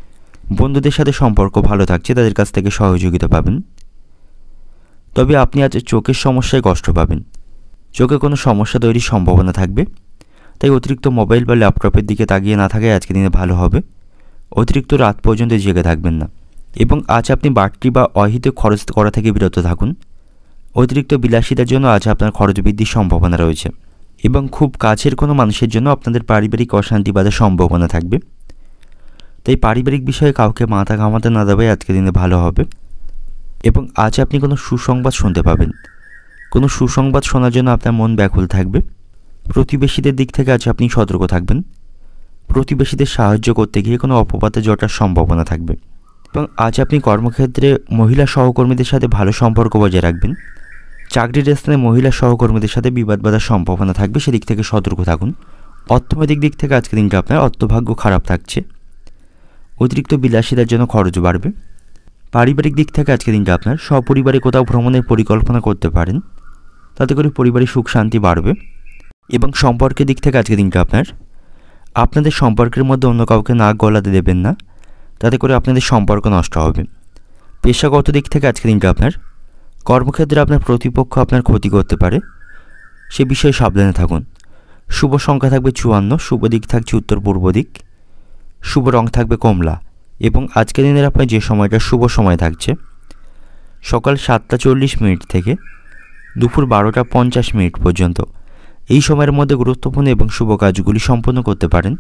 বন্ধুদের সাথে সম্পর্ক ভালো থাকছে, তাদের কাছ থেকে সহযোগিতা পাবেন। তবে আপনি আজ চোখের সমস্যায় কষ্ট পাবেন। চোখে কোনো সমস্যা তৈরির সম্ভাবনা থাকবে। তাই অতিরিক্ত মোবাইল বা ল্যাপটপের দিকে তাকিয়ে না থাকায় আজকে দিনে ভালো হবে। অতিরিক্ত রাত পর্যন্ত জেগে থাকবেন না। এবং আজ আপনি বাড়তি বা অহেতুক খরচ করা থেকে বিরত থাকুন। অতিরিক্ত বিলাসিতার জন্য আজ আপনার খরচ বৃদ্ধির সম্ভাবনা রয়েছে। এবং খুব কাছের কোনো মানুষের জন্য আপনাদের পারিবারিক অশান্তি বাঁধার সম্ভাবনা থাকবে। তাই পারিবারিক বিষয়ে কাউকে মাথা ঘামাতে না দেওয়াই আজকে দিনে ভালো হবে। এবং আজ আপনি কোনো সুসংবাদ শুনতে পাবেন। কোনো সুসংবাদ শোনার জন্য আপনার মন ব্যাকুল থাকবে। প্রতিবেশীদের দিক থেকে আজ আপনি সতর্ক থাকবেন। প্রতিবেশীদের সাহায্য করতে গিয়ে কোনো অপবাদে জটার সম্ভাবনা থাকবে। এবং আজ আপনি কর্মক্ষেত্রে মহিলা সহকর্মীদের সাথে ভালো সম্পর্ক বজায় রাখবেন। চাকরির স্থানে মহিলা সহকর্মীদের সাথে বিবাদ বাঁধার সম্ভাবনা থাকবে, সেদিক থেকে সতর্ক থাকুন। অর্থনৈতিক দিক থেকে আজকের দিনটা আপনার অর্থভাগ্য খারাপ থাকছে। অতিরিক্ত বিলাসিতার জন্য খরচ বাড়বে। পারিবারিক দিক থেকে আজকের দিনটা আপনার সপরিবারে কোথাও ভ্রমণের পরিকল্পনা করতে পারেন, তাতে করে পরিবারের সুখ শান্তি বাড়বে। এবং সম্পর্কের দিক থেকে আজকের দিনটা আপনাদের সম্পর্কের মধ্যে অন্য কাউকে নাক গলাতে দেবেন না, তাতে করে আপনাদের সম্পর্ক নষ্ট হবে। পেশাগত দিক থেকে আজকের দিনটা আপনার কর্মক্ষেত্রে আপনার প্রতিপক্ষ আপনার ক্ষতি করতে পারে, সে বিষয়ে সাবধানে থাকুন। শুভ সংখ্যা থাকবে ৫৪, শুভ দিক থাকছে উত্তর পূর্ব দিক, শুভ রং থাকবে কমলা। এবং আজকের দিনের আপনার যে সময়টা শুভ সময় থাকছে সকাল ৭টা ৪০ থেকে দুপুর ১২টা ৫০ পর্যন্ত। এই সময়ের মধ্যে গুরুত্বপূর্ণ এবং শুভ কাজগুলি সম্পন্ন করতে পারেন।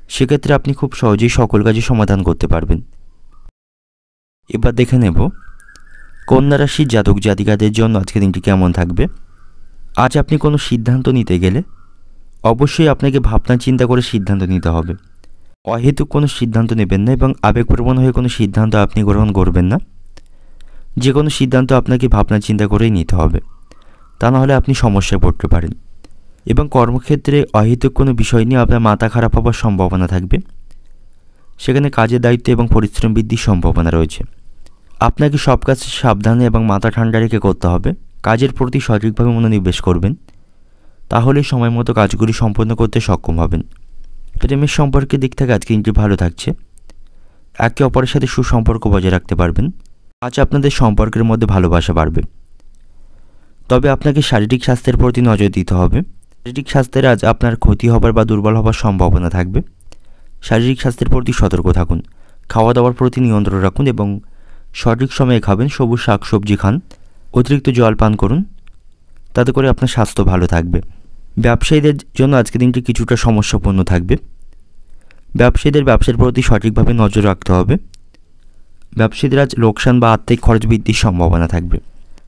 সেক্ষেত্রে আপনি খুব সহজেই সকল কাজই সমাধান করতে পারবেন। এবার দেখে নেব কন্যা রাশির জাতক জাতিকাদের জন্য আজকের দিনটি কেমন থাকবে। আজ আপনি কোনো সিদ্ধান্ত নিতে গেলে অবশ্যই আপনাকে ভাবনা চিন্তা করে সিদ্ধান্ত নিতে হবে। অহেতুক কোনো সিদ্ধান্ত নেবেন না এবং আবেগপ্রবণ হয়ে কোনো সিদ্ধান্ত আপনি গ্রহণ করবেন না। যে কোনো সিদ্ধান্ত আপনাকে ভাবনা চিন্তা করেই নিতে হবে, তা নাহলে আপনি সমস্যায় পড়তে পারেন। এবং কর্মক্ষেত্রে অহেতুক কোনো বিষয় নিয়ে আপনার মাথা খারাপ হওয়ার সম্ভাবনা থাকবে। সেখানে কাজের দায়িত্ব এবং পরিশ্রম বৃদ্ধির সম্ভাবনা রয়েছে। আপনাকে সব কাজ সাবধানে এবং মাথা ঠান্ডা রেখে করতে হবে। কাজের প্রতি সঠিকভাবে মনোনিবেশ করবেন, তাহলেই সময় মতো কাজগুলি সম্পন্ন করতে সক্ষম হবেন। প্রেমের সম্পর্কের দিক থেকে আজকে দিনটি ভালো থাকছে। একে অপরের সাথে সুসম্পর্ক বজায় রাখতে পারবেন। আজ আপনাদের সম্পর্কের মধ্যে ভালোবাসা বাড়বে। তবে আপনাকে শারীরিক স্বাস্থ্যের প্রতি নজর দিতে হবে। শারীরিক স্বাস্থ্যের আজ আপনার ক্ষতি হবার বা দুর্বল হবার সম্ভাবনা থাকবে। শারীরিক স্বাস্থ্যের প্রতি সতর্ক থাকুন। খাওয়া দাওয়ার প্রতি নিয়ন্ত্রণ রাখুন এবং সঠিক সময়ে খাবেন। সবুজ শাকসবজি খান, অতিরিক্ত জল পান করুন, তাতে করে আপনার স্বাস্থ্য ভালো থাকবে। ব্যবসায়ীদের জন্য আজকে দিনটি কিছুটা সমস্যাপূর্ণ থাকবে। ব্যবসায়ীদের ব্যবসার প্রতি সঠিকভাবে নজর রাখতে হবে। ব্যবসায়ীদের আজ লোকসান বা আর্থিক খরচ বৃদ্ধির সম্ভাবনা থাকবে।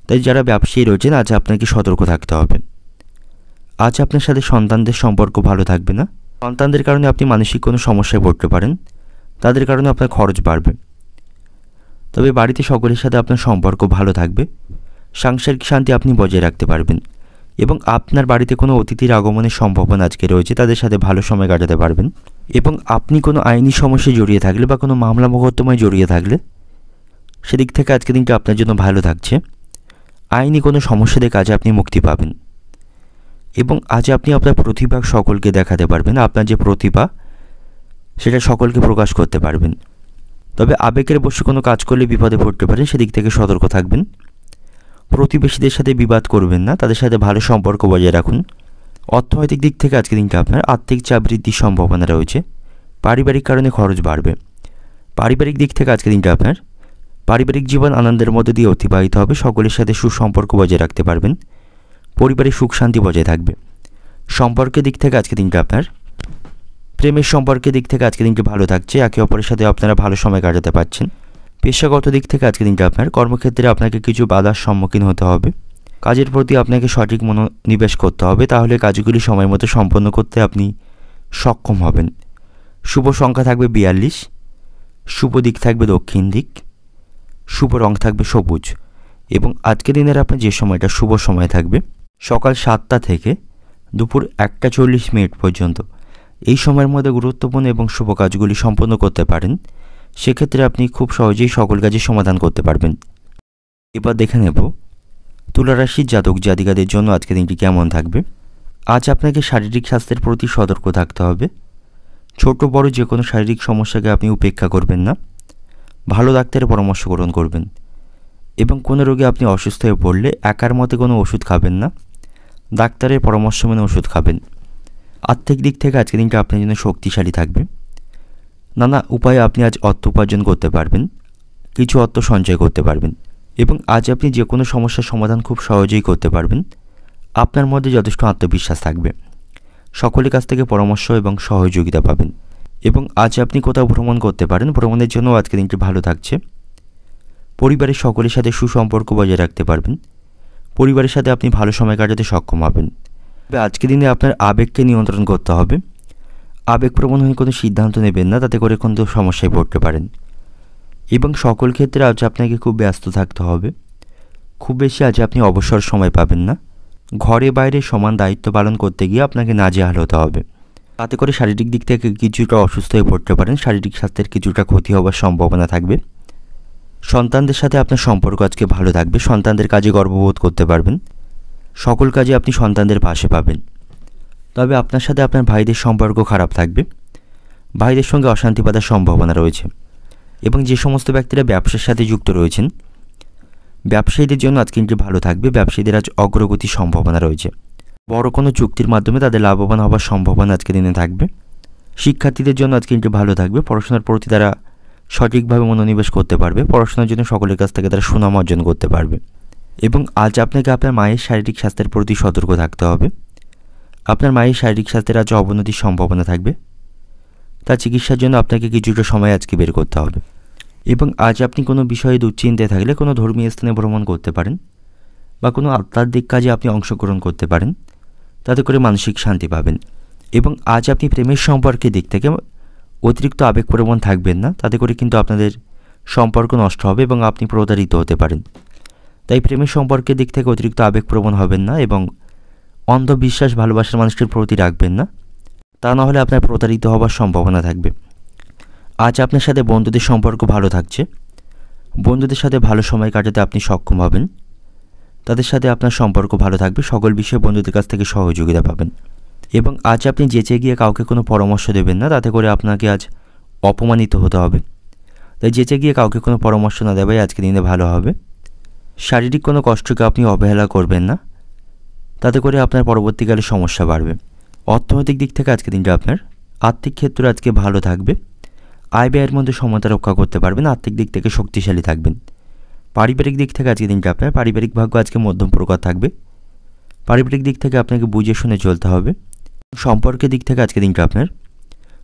তাই যারা ব্যবসায়ী রয়েছেন আজ আপনাকে সতর্ক থাকতে হবে। আজ আপনার সাথে সন্তানদের সম্পর্ক ভালো থাকবে না। সন্তানদের কারণে আপনি মানসিক কোনো সমস্যায় পড়তে পারেন। তাদের কারণে আপনার খরচ বাড়বে। তবে বাড়িতে সকলের সাথে আপনার সম্পর্ক ভালো থাকবে। সাংসারিক শান্তি আপনি বজায় রাখতে পারবেন এবং আপনার বাড়িতে কোনো অতিথির আগমনের সম্ভাবনা আজকে রয়েছে। তাদের সাথে ভালো সময় কাটাতে পারবেন এবং আপনি কোনো আইনি সমস্যায় জড়িয়ে থাকলে বা কোনো মামলা মোকদ্দমায় জড়িয়ে থাকলে সেদিক থেকে আজকে দিনটা আপনার জন্য ভালো থাকছে। আইনি কোনো সমস্যা থেকে আজ আপনি মুক্তি পাবেন এবং আজ আপনি আপনার প্রতিভা সকলকে দেখাতে পারবেন। আপনার যে প্রতিভা সেটা সকলকে প্রকাশ করতে পারবেন। তবে আবেগের বশে কোনো কাজ করলে বিপদে পড়তে পারেন, সেদিক থেকে সতর্ক থাকবেন। প্রতিবেশীদের সাথে বিবাদ করবেন না, তাদের সাথে ভালো সম্পর্ক বজায় রাখুন। অর্থনৈতিক দিক থেকে আজকে দিনটা আপনার আর্থিক চাপ বৃদ্ধির সম্ভাবনা রয়েছে। পারিবারিক কারণে খরচ বাড়বে। পারিবারিক দিক থেকে আজকে দিনটা আপনার পারিবারিক জীবন আনন্দের মধ্যে দিয়ে অতিবাহিত হবে। সকলের সাথে সুসম্পর্ক বজায় রাখতে পারবেন। পরিবারে সুখ শান্তি বজায় থাকবে। সম্পর্কের দিক থেকে আজকে দিনটা আপনার প্রেমের সম্পর্কের দিক থেকে আজকে দিনটি ভালো থাকছে। একে অপরের সাথে আপনারা ভালো সময় কাটাতে পারছেন। পেশাগত দিক থেকে আজকে দিনটা আপনার কর্মক্ষেত্রে আপনাকে কিছু বাধার সম্মুখীন হতে হবে। কাজের প্রতি আপনাকে সঠিক মনোনিবেশ করতে হবে, তাহলে কাজগুলি সময় মতো সম্পন্ন করতে আপনি সক্ষম হবেন। শুভ সংখ্যা থাকবে 42, শুভ দিক থাকবে দক্ষিণ দিক, শুভ রং থাকবে সবুজ এবং আজকের দিনের আপনার যে সময়টা শুভ সময় থাকবে সকাল 7টা থেকে দুপুর 1:40 পর্যন্ত। এই সময়ের মধ্যে গুরুত্বপূর্ণ এবং শুভ কাজগুলি সম্পন্ন করতে পারেন। সেক্ষেত্রে আপনি খুব সহজেই সকল কাজের সমাধান করতে পারবেন। এবার দেখে নেব তুলা রাশির জাতক জাতিকাদের জন্য আজকের দিনটি কেমন থাকবে। আজ আপনাকে শারীরিক স্বাস্থ্যের প্রতি সতর্ক থাকতে হবে। ছোট বড় যে কোনো শারীরিক সমস্যাকে আপনি উপেক্ষা করবেন না। ভালো ডাক্তারের পরামর্শ গ্রহণ করবেন এবং কোনো রোগে আপনি অসুস্থ হয়ে পড়লে একার মতে কোনো ওষুধ খাবেন না, ডাক্তারের পরামর্শ মেনে ওষুধ খাবেন। আর্থিক দিক থেকে আজকের দিনটা আপনার জন্য শক্তিশালী থাকবে। নানা উপায়ে আপনি আজ অর্থ উপার্জন করতে পারবেন, কিছু অর্থ সঞ্চয় করতে পারবেন এবং আজ আপনি যে কোনো সমস্যার সমাধান খুব সহজেই করতে পারবেন। আপনার মধ্যে যথেষ্ট আত্মবিশ্বাস থাকবে। সকলের কাছ থেকে পরামর্শ এবং সহযোগিতা পাবেন এবং আজ আপনি কোথাও ভ্রমণ করতে পারেন। ভ্রমণের জন্য আজকের দিনটি ভালো থাকছে। পরিবারের সকলের সাথে সুসম্পর্ক বজায় রাখতে পারবেন। পরিবারের সাথে আপনি ভালো সময় কাটাতে সক্ষম হবেন। তবে আজকের দিনে আপনার আবেগকে নিয়ন্ত্রণ করতে হবে। আবেগপ্রবণ হয়ে কোনো সিদ্ধান্ত নেবেন না, তাতে করে কিন্তু সমস্যায় পড়তে পারেন এবং সকল ক্ষেত্রে আজ আপনাকে খুব ব্যস্ত থাকতে হবে। খুব বেশি আজ আপনি অবসর সময় পাবেন না। ঘরে বাইরে সমান দায়িত্ব পালন করতে গিয়ে আপনাকে নাজেহাল হতে হবে। তাতে করে শারীরিক দিক থেকে কিছুটা অসুস্থ হয়ে পড়তে পারেন। শারীরিক স্বাস্থ্যের কিছুটা ক্ষতি হওয়ার সম্ভাবনা থাকবে। সন্তানদের সাথে আপনার সম্পর্ক আজকে ভালো থাকবে। সন্তানদের কাজে গর্ববোধ করতে পারবেন। সকল কাজে আপনি সন্তানদের পাশে পাবেন। তবে আপনার সাথে আপনার ভাইদের সম্পর্ক খারাপ থাকবে। ভাইদের সঙ্গে অশান্তি বাঁধার সম্ভাবনা রয়েছে এবং যে সমস্ত ব্যক্তিরা ব্যবসার সাথে যুক্ত রয়েছেন ব্যবসায়ীদের জন্য আজকে দিনটি ভালো থাকবে। ব্যবসায়ীদের আজ অগ্রগতির সম্ভাবনা রয়েছে। বড় কোনো চুক্তির মাধ্যমে তাদের লাভবান হওয়ার সম্ভাবনা আজকের দিনে থাকবে। শিক্ষার্থীদের জন্য আজকে দিনটি ভালো থাকবে। পড়াশোনার প্রতি তারা সঠিকভাবে মনোনিবেশ করতে পারবে। পড়াশোনার জন্য সকলের কাছ থেকে তারা সুনাম অর্জন করতে পারবে এবং আজ আপনাকে আপনার মায়ের শারীরিক স্বাস্থ্যের প্রতি সতর্ক থাকতে হবে। আপনার মায়ের শারীরিক স্বাস্থ্যের আজ অবনতির সম্ভাবনা থাকবে। তার চিকিৎসার জন্য আপনাকে কিছুটা সময় আজকে বের করতে হবে এবং আজ আপনি কোনো বিষয়ে দুশ্চিন্তায় থাকলে কোনো ধর্মীয় স্থানে ভ্রমণ করতে পারেন বা কোনো আধ্যাত্মিক কাজে আপনি অংশগ্রহণ করতে পারেন। তাতে করে মানসিক শান্তি পাবেন এবং আজ আপনি প্রেমের সম্পর্কের দিক থেকে অতিরিক্ত আবেগপ্রবণ থাকবেন না। তাতে করে কিন্তু আপনাদের সম্পর্ক নষ্ট হবে এবং আপনি প্রতারিত হতে পারেন। তাই প্রেমের সম্পর্কের দিক থেকে অতিরিক্ত আবেগপ্রবণ হবেন না এবং অন্ধবিশ্বাস ভালোবাসার মানুষটির প্রতি রাখবেন না, তা না হলে আপনার প্রতারিত হওয়ার সম্ভাবনা থাকবে। আজ আপনার সাথে বন্ধুদের সম্পর্ক ভালো থাকছে। বন্ধুদের সাথে ভালো সময় কাটাতে আপনি সক্ষম হবেন। তাদের সাথে আপনার সম্পর্ক ভালো থাকবে। সকল বিষয়ে বন্ধুদের কাছ থেকে সহযোগিতা পাবেন। এবং আজ আপনি যেচে গিয়ে কাউকে কোনো পরামর্শ দেবেন না, তাতে করে আপনাকে আজ অপমানিত হতে হবে। তাই যেচে গিয়ে কাউকে কোনো পরামর্শ না দেওয়াই আজকের দিনে ভালো হবে। শারীরিক কোনো কষ্টকে আপনি অবহেলা করবেন না, তাতে করে আপনার পরবর্তীকালে সমস্যা বাড়বে। অর্থনৈতিক দিক থেকে আজকের দিনটা আপনার আর্থিক ক্ষেত্রে আজকে ভালো থাকবে। আয় ব্যয়ের মধ্যে সমতা রক্ষা করতে পারবেন। আর্থিক দিক থেকে শক্তিশালী থাকবেন। পারিবারিক দিক থেকে আজকের দিনটা আপনার পারিবারিক ভাগ্য আজকে মধ্যম প্রকার থাকবে। পারিবারিক দিক থেকে আপনাকে বুঝে শুনে চলতে হবে। সম্পর্কের দিক থেকে আজকের দিনটা আপনার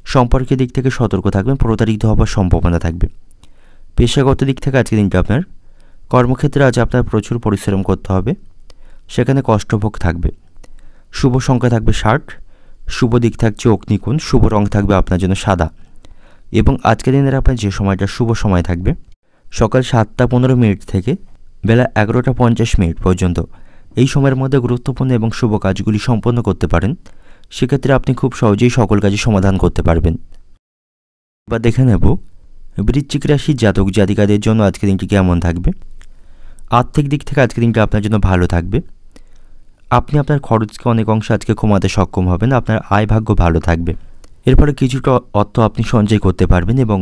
সম্পর্কের দিক থেকে সতর্ক থাকবেন। প্রতারিত হওয়ার সম্ভাবনা থাকবে। পেশাগত দিক থেকে আজকের দিনটা আপনার কর্মক্ষেত্রে আজ আপনার প্রচুর পরিশ্রম করতে হবে, সেখানে কষ্টভোগ থাকবে। শুভ সংখ্যা থাকবে 60, শুভ দিক থাকছে অগ্নিকোণ, শুভ রং থাকবে আপনার জন্য সাদা। এবং আজকের দিনের আপনার যে সময়টা শুভ সময় থাকবে সকাল 7:15 থেকে বেলা 11:50 পর্যন্ত। এই সময়ের মধ্যে গুরুত্বপূর্ণ এবং শুভ কাজগুলি সম্পন্ন করতে পারেন। সেক্ষেত্রে আপনি খুব সহজেই সকল কাজে সমাধান করতে পারবেন। এবার দেখে নেব বৃশ্চিক রাশির জাতক জাতিকাদের জন্য আজকের দিনটি কেমন থাকবে। আর্থিক দিক থেকে আজকের দিনটা আপনার জন্য ভালো থাকবে। আপনি আপনার খরচকে অনেক অংশে আজকে কমাতে সক্ষম হবেন। আপনার আয় ভাগ্য ভালো থাকবে। এর ফলে কিছুটা অর্থ আপনি সঞ্চয় করতে পারবেন এবং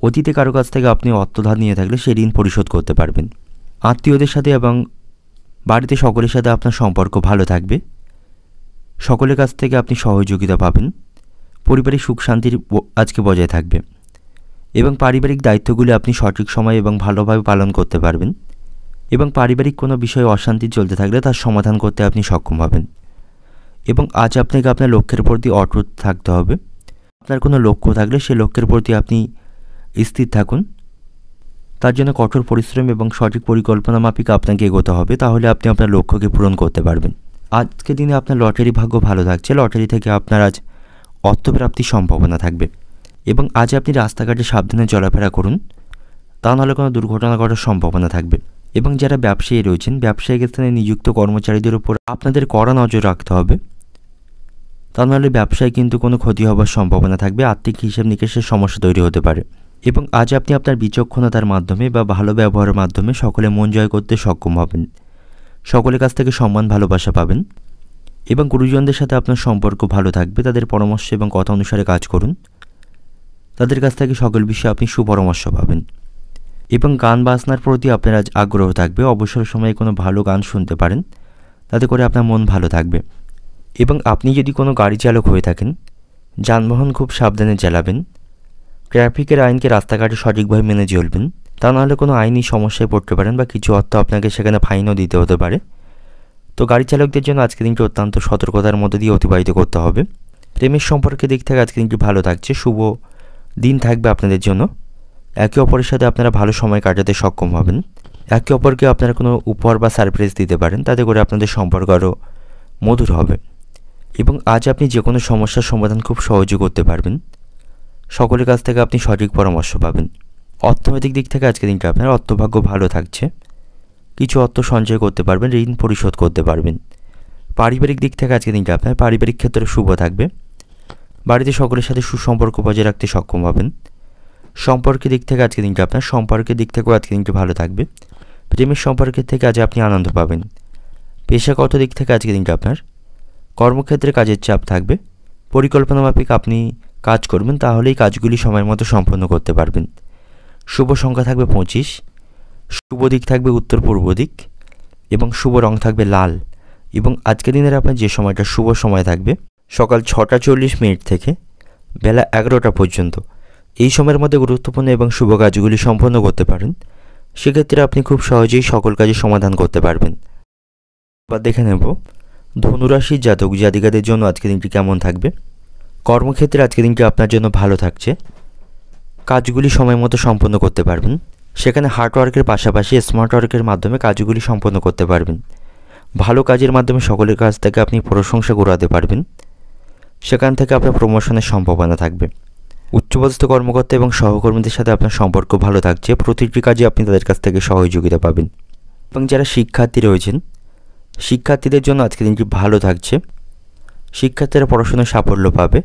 অতীতে কারো কাছ থেকে আপনি অর্থ ধার নিয়ে থাকলে সেই ঋণ পরিশোধ করতে পারবেন। আত্মীয়দের সাথে এবং বাড়িতে সকলের সাথে আপনার সম্পর্ক ভালো থাকবে। সকলের কাছ থেকে আপনি সহযোগিতা পাবেন। পরিবারের সুখ শান্তির আজকে বজায় থাকবে এবং পারিবারিক দায়িত্বগুলি আপনি সঠিক সময় এবং ভালোভাবে পালন করতে পারবেন। এবং পারিবারিক কোনো বিষয়ে অশান্তি চলতে থাকলে তার সমাধান করতে আপনি সক্ষম হবেন। এবং আজ আপনাকে আপনার লক্ষ্যের প্রতি অটুট থাকতে হবে। আপনার কোনো লক্ষ্য থাকলে সেই লক্ষ্যের প্রতি আপনি স্থির থাকুন। তার জন্য কঠোর পরিশ্রম এবং সঠিক পরিকল্পনা মাফিক আপনাকে এগোতে হবে, তাহলে আপনি আপনার লক্ষ্যকে পূরণ করতে পারবেন। আজকের দিনে আপনার লটারি ভাগ্য ভালো থাকছে। লটারি থেকে আপনার আজ অর্থপ্রাপ্তির সম্ভাবনা থাকবে। এবং আজ আপনি রাস্তাঘাটে সাবধানে চলাফেরা করুন, তা নাহলে কোনো দুর্ঘটনা ঘটার সম্ভাবনা থাকবে। এবং যারা ব্যবসায়ী রয়েছেন, ব্যবসায়িক স্থানে নিযুক্ত কর্মচারীদের উপর আপনাদের কড়া নজর রাখতে হবে, তা নাহলে ব্যবসায় কিন্তু কোনো ক্ষতি হওয়ার সম্ভাবনা থাকবে। আর্থিক হিসাব নিকেশের সমস্যা তৈরি হতে পারে। এবং আজ আপনি আপনার বিচক্ষণতার মাধ্যমে বা ভালো ব্যবহারের মাধ্যমে সকলে মন জয় করতে সক্ষম হবেন। সকলের কাছ থেকে সম্মান ভালোবাসা পাবেন। এবং গুরুজনদের সাথে আপনার সম্পর্ক ভালো থাকবে। তাদের পরামর্শ এবং কথা অনুসারে কাজ করুন। তাদের কাছ থেকে সকল বিষয়ে আপনি সুপরামর্শ পাবেন। এবং গান বাজনার প্রতি আপনার আজ আগ্রহ থাকবে। অবসর সময়ে কোনো ভালো গান শুনতে পারেন, তাতে করে আপনার মন ভালো থাকবে। এবং আপনি যদি কোনো গাড়ি চালক হয়ে থাকেন, যানবাহন খুব সাবধানে চালাবেন। ট্রাফিকের আইনকে রাস্তাঘাটে সঠিকভাবে মেনে চলবেন, তা নাহলে কোনো আইনি সমস্যায় পড়তে পারেন বা কিছু অর্থ আপনাকে সেখানে ফাইনও দিতে হতে পারে। তো গাড়ি চালকদের জন্য আজকের দিনটি অত্যন্ত সতর্কতার মধ্যে দিয়ে অতিবাহিত করতে হবে। প্রেমের সম্পর্কের দিক থেকে আজকের দিনটি ভালো থাকছে। শুভ দিন থাকবে আপনাদের জন্য। একে অপরের সাথে আপনারা ভালো সময় কাটাতে সক্ষম হবেন। একে অপরকে আপনারা কোনো উপহার বা সারপ্রাইজ দিতে পারেন, তাতে করে আপনাদের সম্পর্ক আরও মধুর হবে। এবং আজ আপনি যে কোনো সমস্যার সমাধান খুব সহজে করতে পারবেন। সকলের কাছ থেকে আপনি সঠিক পরামর্শ পাবেন। অর্থনৈতিক দিক থেকে আজকের দিনটা আপনার অর্থভাগ্য ভালো থাকছে। কিছু অর্থ সঞ্চয় করতে পারবেন, ঋণ পরিশোধ করতে পারবেন। পারিবারিক দিক থেকে আজকের দিনটা আপনার পারিবারিক ক্ষেত্রে শুভ থাকবে। বাড়িতে সকলের সাথে সুসম্পর্ক বজায় রাখতে সক্ষম হবেন। সম্পর্কের দিক থেকে আজকের দিনটা আপনার সম্পর্কের দিক থেকেও আজকের দিনটি ভালো থাকবে। প্রেমের সম্পর্কের থেকে আজ আপনি আনন্দ পাবেন। পেশাগত দিক থেকে আজকের দিনটা আপনার কর্মক্ষেত্রে কাজের চাপ থাকবে। পরিকল্পনা মাফিক আপনি কাজ করবেন, তাহলেই কাজগুলি সময়ের মতো সম্পন্ন করতে পারবেন। শুভ সংখ্যা থাকবে 25, শুভ দিক থাকবে উত্তর পূর্ব দিক এবং শুভ রং থাকবে লাল। এবং আজকের দিনের আপনার যে সময়টা শুভ সময় থাকবে সকাল 6:40 থেকে বেলা 11টা পর্যন্ত। এই সময়ের মধ্যে গুরুত্বপূর্ণ এবং শুভ কাজগুলি সম্পন্ন করতে পারেন। সেক্ষেত্রে আপনি খুব সহজেই সকল কাজের সমাধান করতে পারবেন। এবার দেখে নেব ধনুরাশির জাতক জাতিকাদের জন্য আজকের দিনটি কেমন থাকবে। কর্মক্ষেত্রে আজকের দিনটি আপনার জন্য ভালো থাকছে। কাজগুলি সময় মতো সম্পন্ন করতে পারবেন। সেখানে হার্ডওয়ার্কের পাশাপাশি স্মার্ট ওয়ার্কের মাধ্যমে কাজগুলি সম্পন্ন করতে পারবেন। ভালো কাজের মাধ্যমে সকলের কাছ থেকে আপনি প্রশংসা কুড়াতে পারবেন। সেখান থেকে আপনার প্রমোশনের সম্ভাবনা থাকবে। উচ্চপদস্থ কর্মকর্তা এবং সহকর্মীদের সাথে আপনার সম্পর্ক ভালো থাকছে। প্রতিটি কাজে আপনি তাদের কাছ থেকে সহযোগিতা পাবেন। এবং যারা শিক্ষার্থী রয়েছেন শিক্ষার্থীদের জন্য আজকের দিনটি ভালো থাকছে। শিক্ষার্থীরা পড়াশোনায় সাফল্য পাবে।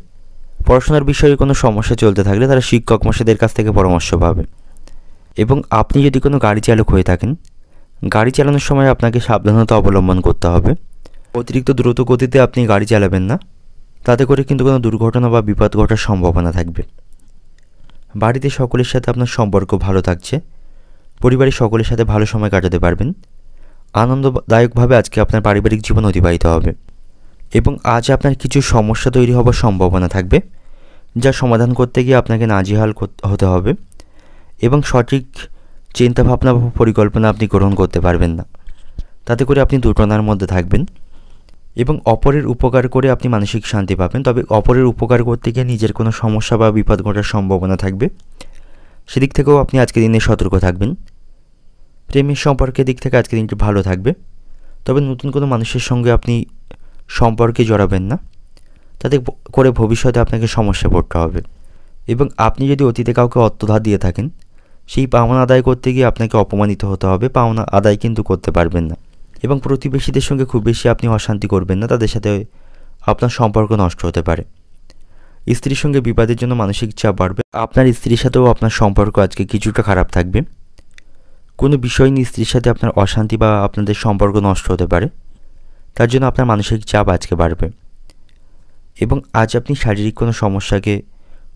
পড়াশোনার বিষয়ে কোনো সমস্যা চলতে থাকলে তারা শিক্ষক মশাইদের কাছ থেকে পরামর্শ পাবে। এবং আপনি যদি কোনো গাড়ি চালক হয়ে থাকেন, গাড়ি চালানোর সময় আপনাকে সাবধানতা অবলম্বন করতে হবে। অতিরিক্ত দ্রুত গতিতে আপনি গাড়ি চালাবেন না, তাতে করে কিন্তু কোনো দুর্ঘটনা বা বিপদ ঘটার সম্ভাবনা থাকবে। বাড়িতে সকলের সাথে আপনার সম্পর্ক ভালো থাকছে। পরিবারের সকলের সাথে ভালো সময় কাটাতে পারবেন। আনন্দদায়কভাবে আজকে আপনার পারিবারিক জীবন অতিবাহিত হবে। এবং আজ আপনার কিছু সমস্যা তৈরি হবার সম্ভাবনা থাকবে, যা সমাধান করতে গিয়ে আপনাকে নাজেহাল হতে হবে এবং সঠিক চিন্তাভাবনা বা পরিকল্পনা আপনি গ্রহণ করতে পারবেন না। তাতে করে আপনি দুর্ঘটনার মধ্যে থাকবেন এবং অপরের উপকার করে আপনি মানসিক শান্তি পাবেন। তবে অপরের উপকার করতে গিয়ে নিজের কোনো সমস্যা বা বিপদ ঘটার সম্ভাবনা থাকবে, সেদিক থেকেও আপনি আজকের দিনে সতর্ক থাকবেন। প্রেমের সম্পর্কের দিক থেকে আজকের দিনটি ভালো থাকবে। তবে নতুন কোনো মানুষের সঙ্গে আপনি সম্পর্কে জড়াবেন না, তাতে করে ভবিষ্যতে আপনাকে সমস্যা পড়তে হবে। এবং আপনি যদি অতীতে কাউকে অর্থ ধার দিয়ে থাকেন, সেই পাওনা আদায় করতে গিয়ে আপনাকে অপমানিত হতে হবে। পাওনা আদায় কিন্তু করতে পারবেন না। এবং প্রতিবেশীদের সঙ্গে খুব বেশি আপনি অশান্তি করবেন না, তাদের সাথে আপনার সম্পর্ক নষ্ট হতে পারে। স্ত্রীর সঙ্গে বিবাদের জন্য মানসিক চাপ বাড়বে। আপনার স্ত্রীর সাথেও আপনার সম্পর্ক আজকে কিছুটা খারাপ থাকবে। কোনো বিষয় নিয়ে স্ত্রীর সাথে আপনার অশান্তি বা আপনাদের সম্পর্ক নষ্ট হতে পারে, তার জন্য আপনার মানসিক চাপ আজকে বাড়বে। এবং আজ আপনি শারীরিক কোনো সমস্যাকে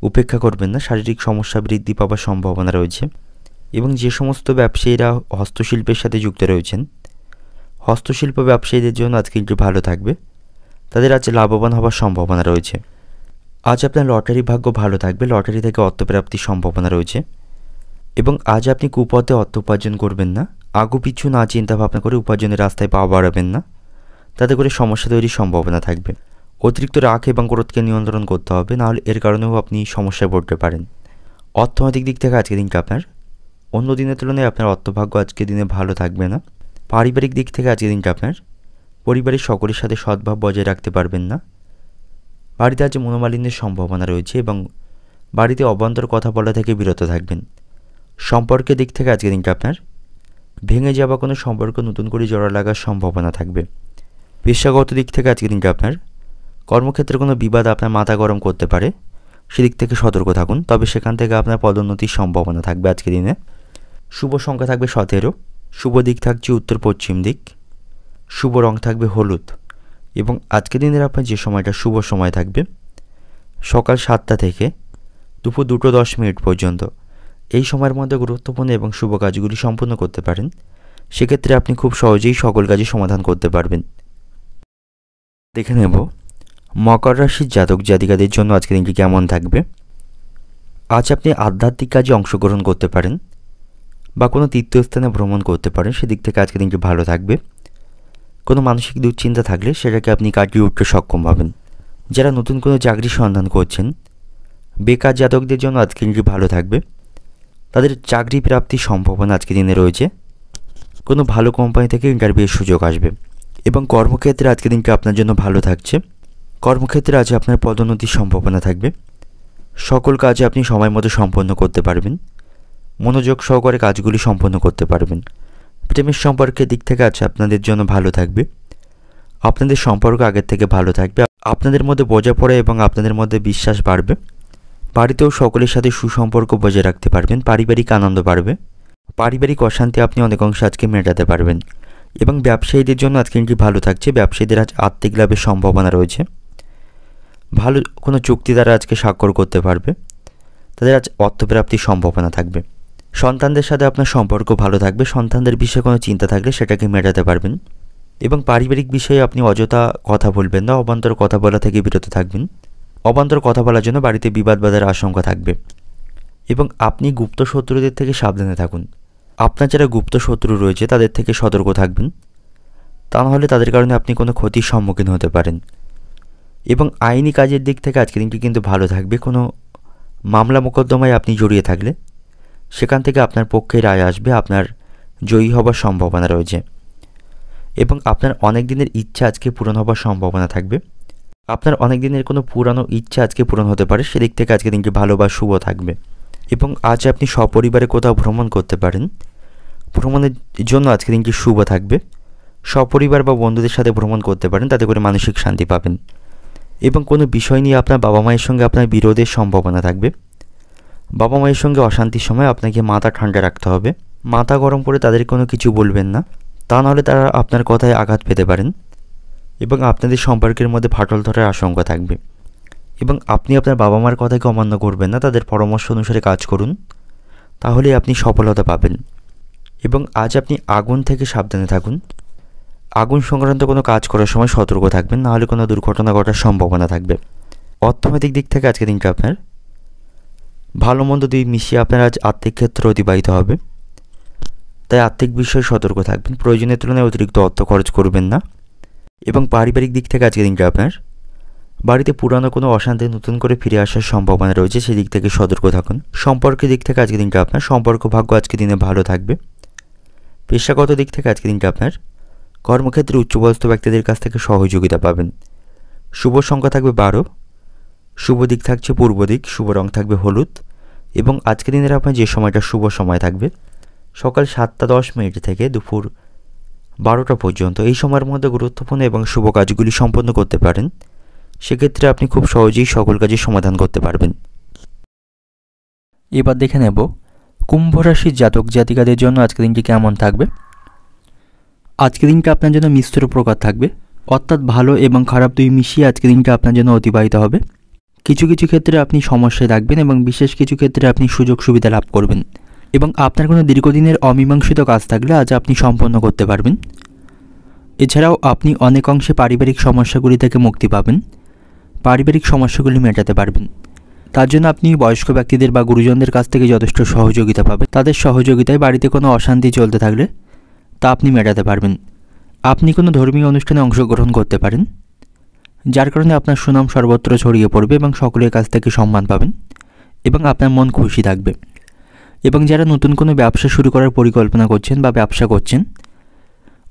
উপেক্ষা করবেন না, শারীরিক সমস্যা বৃদ্ধি পাওয়ার সম্ভাবনা রয়েছে। এবং যে সমস্ত ব্যবসায়ীরা হস্তশিল্পের সাথে যুক্ত রয়েছেন, হস্তশিল্প ব্যবসায়ীদের জন্য আজকে একটু ভালো থাকবে, তাদের আজ লাভবান হওয়ার সম্ভাবনা রয়েছে। আজ আপনার লটারি ভাগ্য ভালো থাকবে, লটারি থেকে অর্থপ্রাপ্তির সম্ভাবনা রয়েছে। এবং আজ আপনি কুপথে অর্থ উপার্জন করবেন না, আগু পিছু না চিন্তা ভাবনা করে উপার্জনের রাস্তায় পা বাড়াবেন না, তাতে করে সমস্যা তৈরির সম্ভাবনা থাকবে। অতিরিক্ত রাগ এবং ক্রোধকে নিয়ন্ত্রণ করতে হবে, নাহলে এর কারণেও আপনি সমস্যায় পড়তে পারেন। অর্থনৈতিক দিক থেকে আজকের দিনটা আপনার অন্য দিনের তুলনায় আপনার অর্থভাগ্য আজকের দিনে ভালো থাকবে না। পারিবারিক দিক থেকে আজকের দিনটা আপনার পরিবারের সকলের সাথে সদ্ভাব বজায় রাখতে পারবেন না। বাড়িতে আজ মনোমালিন্যের সম্ভাবনা রয়েছে এবং বাড়িতে অবান্তর কথা বলা থেকে বিরত থাকবেন। সম্পর্কের দিক থেকে আজকের দিনটা আপনার ভেঙে যাওয়া কোনো সম্পর্ক নতুন করে জোড়া লাগার সম্ভাবনা থাকবে। পেশাগত দিক থেকে আজকের দিনটা আপনার কর্মক্ষেত্রে কোনো বিবাদ আপনার মাথা গরম করতে পারে, সেদিক থেকে সতর্ক থাকুন। তবে সেখান থেকে আপনার পদোন্নতির সম্ভাবনা থাকবে আজকের দিনে। শুভ সংখ্যা থাকবে 17, শুভ দিক থাকছে উত্তর পশ্চিম দিক, শুভ রং থাকবে হলুদ। এবং আজকের দিনের আপনার যে সময়টা শুভ সময় থাকবে সকাল 7টা থেকে দুপুর 2:10 পর্যন্ত। এই সময়ের মধ্যে গুরুত্বপূর্ণ এবং শুভ কাজগুলি সম্পূর্ণ করতে পারেন, সেক্ষেত্রে আপনি খুব সহজেই সকল কাজই সমাধান করতে পারবেন। দেখে নেব মকর রাশির জাতক জাতিকাদের জন্য আজকের দিনটি কেমন থাকবে। আজ আপনি আধ্যাত্মিক কাজে অংশগ্রহণ করতে পারেন বা কোনো তীর্থস্থানে ভ্রমণ করতে পারেন, সেদিক থেকে আজকের দিনটি ভালো থাকবে। কোনো মানসিক দুশ্চিন্তা থাকলে সেটাকে আপনি কাটিয়ে উঠতে সক্ষম হবেন। যারা নতুন কোনো চাকরির সন্ধান করছেন, বেকার জাতকদের জন্য আজকের দিনটি ভালো থাকবে। তাদের চাকরি প্রাপ্তির সম্ভাবনা আজকের দিনে রয়েছে। কোনো ভালো কোম্পানি থেকে ইন্টারভিউয়ের সুযোগ আসবে। এবং কর্মক্ষেত্রে আজকের দিনটি আপনার জন্য ভালো থাকছে। কর্মক্ষেত্রে আজ আপনার পদোন্নতির সম্ভাবনা থাকবে। সকল কাজে আপনি সময় মতো সম্পন্ন করতে পারবেন, মনোযোগ সহকারে কাজগুলি সম্পন্ন করতে পারবেন। প্রেমের সম্পর্কের দিক থেকে আজ আপনাদের জন্য ভালো থাকবে। আপনাদের সম্পর্ক আগের থেকে ভালো থাকবে, আপনাদের মধ্যে বোঝাপড়া এবং আপনাদের মধ্যে বিশ্বাস বাড়বে। বাড়িতেও সকলের সাথে সুসম্পর্ক বজায় রাখতে পারবেন, পারিবারিক আনন্দ বাড়বে। পারিবারিক অশান্তি আপনি অনেক অংশে আজকে মেটাতে পারবেন। এবং ব্যবসায়ীদের জন্য আজকে দিনটি ভালো থাকছে। ব্যবসায়ীদের আজ আর্থিক লাভের সম্ভাবনা রয়েছে। ভালো কোনো চুক্তি দ্বারা আজকে স্বাক্ষর করতে পারবে, তাদের আজ অর্থপ্রাপ্তির সম্ভাবনা থাকবে। সন্তানদের সাথে আপনার সম্পর্ক ভালো থাকবে। সন্তানদের বিষয়ে কোনো চিন্তা থাকলে সেটাকে মেটাতে পারবেন। এবং পারিবারিক বিষয়ে আপনি অযথা কথা বলবেন না, অবান্তর কথা বলা থেকে বিরত থাকবেন। অবান্তর কথা বলার জন্য বাড়িতে বিবাদ বাঁধার আশঙ্কা থাকবে। এবং আপনি গুপ্ত শত্রুদের থেকে সাবধানে থাকুন। আপনার যারা গুপ্ত শত্রু রয়েছে তাদের থেকে সতর্ক থাকবেন, তা নাহলে তাদের কারণে আপনি কোনো ক্ষতির সম্মুখীন হতে পারেন। এবং আইনি কাজের দিক থেকে আজকের দিনটি কিন্তু ভালো থাকবে। কোনো মামলা মোকদ্দমায় আপনি জড়িয়ে থাকলে সেখান থেকে আপনার পক্ষে রায় আসবে, আপনার জয়ী হবার সম্ভাবনা রয়েছে। এবং আপনার অনেক দিনের ইচ্ছা আজকে পূরণ হবার সম্ভাবনা থাকবে। আপনার অনেক দিনের কোনো পুরানো ইচ্ছা আজকে পূরণ হতে পারে, সেদিক থেকে আজকে দিনটি ভালো বা শুভ থাকবে। এবং আজ আপনি সপরিবারে কোথাও ভ্রমণ করতে পারেন, ভ্রমণের জন্য আজকে দিনটি শুভ থাকবে। সপরিবার বা বন্ধুদের সাথে ভ্রমণ করতে পারেন, তাতে করে মানসিক শান্তি পাবেন। এবং কোনো বিষয় নিয়ে আপনার বাবা মায়ের সঙ্গে আপনার বিরোধের সম্ভাবনা থাকবে। বাবা মায়ের সঙ্গে অশান্তির সময় আপনাকে মাথা ঠান্ডা রাখতে হবে। মাথা গরম করে তাদের কোনো কিছু বলবেন না, তা নাহলে তারা আপনার কথায় আঘাত পেতে পারেন এবং আপনাদের সম্পর্কের মধ্যে ফাটল ধরার আশঙ্কা থাকবে। এবং আপনি আপনার বাবা মার কথাকে অমান্য করবেন না, তাদের পরামর্শ অনুসারে কাজ করুন, তাহলে আপনি সফলতা পাবেন। এবং আজ আপনি আগুন থেকে সাবধানে থাকুন। আগুন সংক্রান্ত কোনো কাজ করার সময় সতর্ক থাকবেন, নাহলে কোনো দুর্ঘটনা ঘটার সম্ভাবনা থাকবে। অর্থনৈতিক দিক থেকে আজকের দিনটা আপনার ভালো মন্দ দুই মিশিয়ে আপনার আজ আর্থিক ক্ষেত্রে অতিবাহিত হবে, তাই আর্থিক বিষয়ে সতর্ক থাকবেন। প্রয়োজনের তুলনায় অতিরিক্ত অর্থ খরচ করবেন না। এবং পারিবারিক দিক থেকে আজকের দিনটা আপনার বাড়িতে পুরানো কোনো অশান্তি নতুন করে ফিরে আসার সম্ভাবনা রয়েছে, সেদিক থেকে সতর্ক থাকুন। সম্পর্কের দিক থেকে আজকের দিনটা আপনার সম্পর্ক ভাগ্য আজকের দিনে ভালো থাকবে। পেশাগত দিক থেকে আজকের দিনটা আপনার কর্মক্ষেত্রে উচ্চপদস্থ ব্যক্তিদের কাছ থেকে সহযোগিতা পাবেন। শুভ সংখ্যা থাকবে 12, শুভ দিক থাকছে পূর্ব দিক, শুভ রং থাকবে হলুদ। এবং আজকের দিনের আপনার যে সময়টা শুভ সময় থাকবে সকাল 7:10 থেকে দুপুর 12টা পর্যন্ত। এই সময়ের মধ্যে গুরুত্বপূর্ণ এবং শুভ কাজগুলি সম্পন্ন করতে পারেন, সেক্ষেত্রে আপনি খুব সহজেই সকল কাজের সমাধান করতে পারবেন। এবার দেখে নেব কুম্ভ রাশির জাতক জাতিকাদের জন্য আজকের দিনটি কেমন থাকবে। আজকের দিনটা আপনার জন্য মিশ্র প্রকার থাকবে, অর্থাৎ ভালো এবং খারাপ দুই মিশিয়ে আজকের দিনটা আপনার জন্য অতিবাহিত হবে। কিছু কিছু ক্ষেত্রে আপনি সমস্যায় থাকবেন এবং বিশেষ কিছু ক্ষেত্রে আপনি সুযোগ সুবিধা লাভ করবেন। এবং আপনার কোনো দীর্ঘদিনের অমীমাংসিত কাজ থাকলে আজ আপনি সম্পন্ন করতে পারবেন। এছাড়াও আপনি অনেক অংশে পারিবারিক সমস্যাগুলি থেকে মুক্তি পাবেন, পারিবারিক সমস্যাগুলি মেটাতে পারবেন। তার জন্য আপনি বয়স্ক ব্যক্তিদের বা গুরুজনদের কাছ থেকে যথেষ্ট সহযোগিতা পাবেন। তাদের সহযোগিতায় বাড়িতে কোনো অশান্তি চলতে থাকলে তা আপনি মেটাতে পারবেন। আপনি কোনো ধর্মীয় অনুষ্ঠানে অংশগ্রহণ করতে পারেন, যার কারণে আপনার সুনাম সর্বত্র ছড়িয়ে পড়বে এবং সকলের কাছ থেকে সম্মান পাবেন এবং আপনার মন খুশি থাকবে। এবং যারা নতুন কোনো ব্যবসা শুরু করার পরিকল্পনা করছেন বা ব্যবসা করছেন,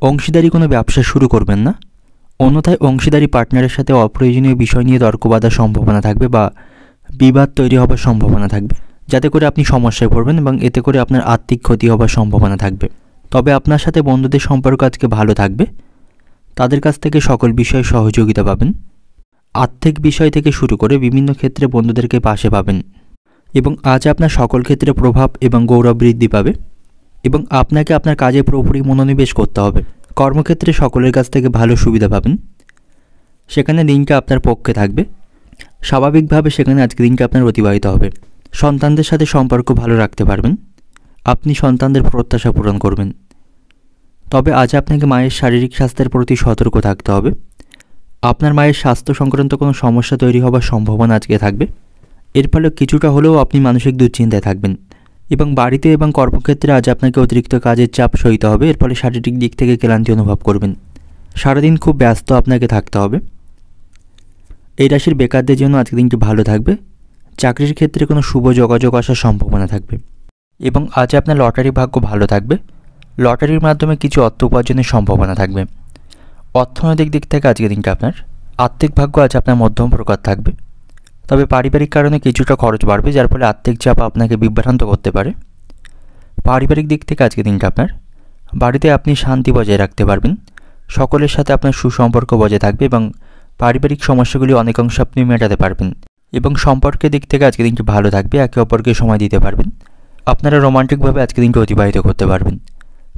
অংশীদারি কোনো ব্যবসা শুরু করবেন না, অন্যথায় অংশীদারি পার্টনারের সাথে অপ্রয়োজনীয় বিষয় নিয়ে তর্ক বাঁধার সম্ভাবনা থাকবে বা বিবাদ তৈরি হবার সম্ভাবনা থাকবে, যাতে করে আপনি সমস্যায় পড়বেন এবং এতে করে আপনার আর্থিক ক্ষতি হবার সম্ভাবনা থাকবে। তবে আপনার সাথে বন্ধুদের সম্পর্ক আজকে ভালো থাকবে, তাদের কাছ থেকে সকল বিষয়ে সহযোগিতা পাবেন। আর্থিক বিষয় থেকে শুরু করে বিভিন্ন ক্ষেত্রে বন্ধুদেরকে পাশে পাবেন এবং আজ আপনার সকল ক্ষেত্রে প্রভাব এবং গৌরব বৃদ্ধি পাবে এবং আপনাকে আপনার কাজে পুরোপুরি মনোনিবেশ করতে হবে। কর্মক্ষেত্রে সকলের কাছ থেকে ভালো সুবিধা পাবেন, সেখানে দিনটা আপনার পক্ষে থাকবে। স্বাভাবিকভাবে সেখানে আজকে দিনটা আপনার অতিবাহিত হবে। সন্তানদের সাথে সম্পর্ক ভালো রাখতে পারবেন, আপনি সন্তানদের প্রত্যাশা পূরণ করবেন। তবে আজ আপনাকে মায়ের শারীরিক স্বাস্থ্যের প্রতি সতর্ক থাকতে হবে। আপনার মায়ের স্বাস্থ্য সংক্রান্ত কোনো সমস্যা তৈরি হবার সম্ভাবনা আজকে থাকবে, এর ফলে কিছুটা হলেও আপনি মানসিক দুশ্চিন্তায় থাকবেন। এবং বাড়িতে এবং কর্মক্ষেত্রে আজ আপনাকে অতিরিক্ত কাজের চাপ সইতে হবে, এর ফলে শারীরিক দিক থেকে ক্লান্তি অনুভব করবেন। সারাদিন খুব ব্যস্ত আপনাকে থাকতে হবে। এই রাশির বেকারদের জন্য আজকের দিনটি ভালো থাকবে, চাকরির ক্ষেত্রে কোনো শুভ যোগাযোগ আসার সম্ভাবনা থাকবে। এবং আজ আপনার লটারি ভাগ্য ভালো থাকবে, লটারির মাধ্যমে কিছু অর্থ উপার্জনের সম্ভাবনা থাকবে। অর্থনৈতিক দিক থেকে আজকের দিনটা আপনার আর্থিক ভাগ্য আজ আপনার মধ্যম প্রকার থাকবে, তবে পারিবারিক কারণে কিছুটা খরচ বাড়বে, যার ফলে আর্থিক চাপ আপনাকে বিভ্রান্ত করতে পারে। পারিবারিক দিক থেকে আজকের দিনটা আপনার বাড়িতে আপনি শান্তি বজায় রাখতে পারবেন, সকলের সাথে আপনার সুসম্পর্ক বজায় থাকবে এবং পারিবারিক সমস্যাগুলি অনেকাংশে আপনি মেটাতে পারবেন। এবং সম্পর্কের দিক থেকে আজকের দিনটি ভালো থাকবে, একে অপরকে সময় দিতে পারবেন, আপনারা রোমান্টিকভাবে আজকের দিনটি অতিবাহিত করতে পারবেন।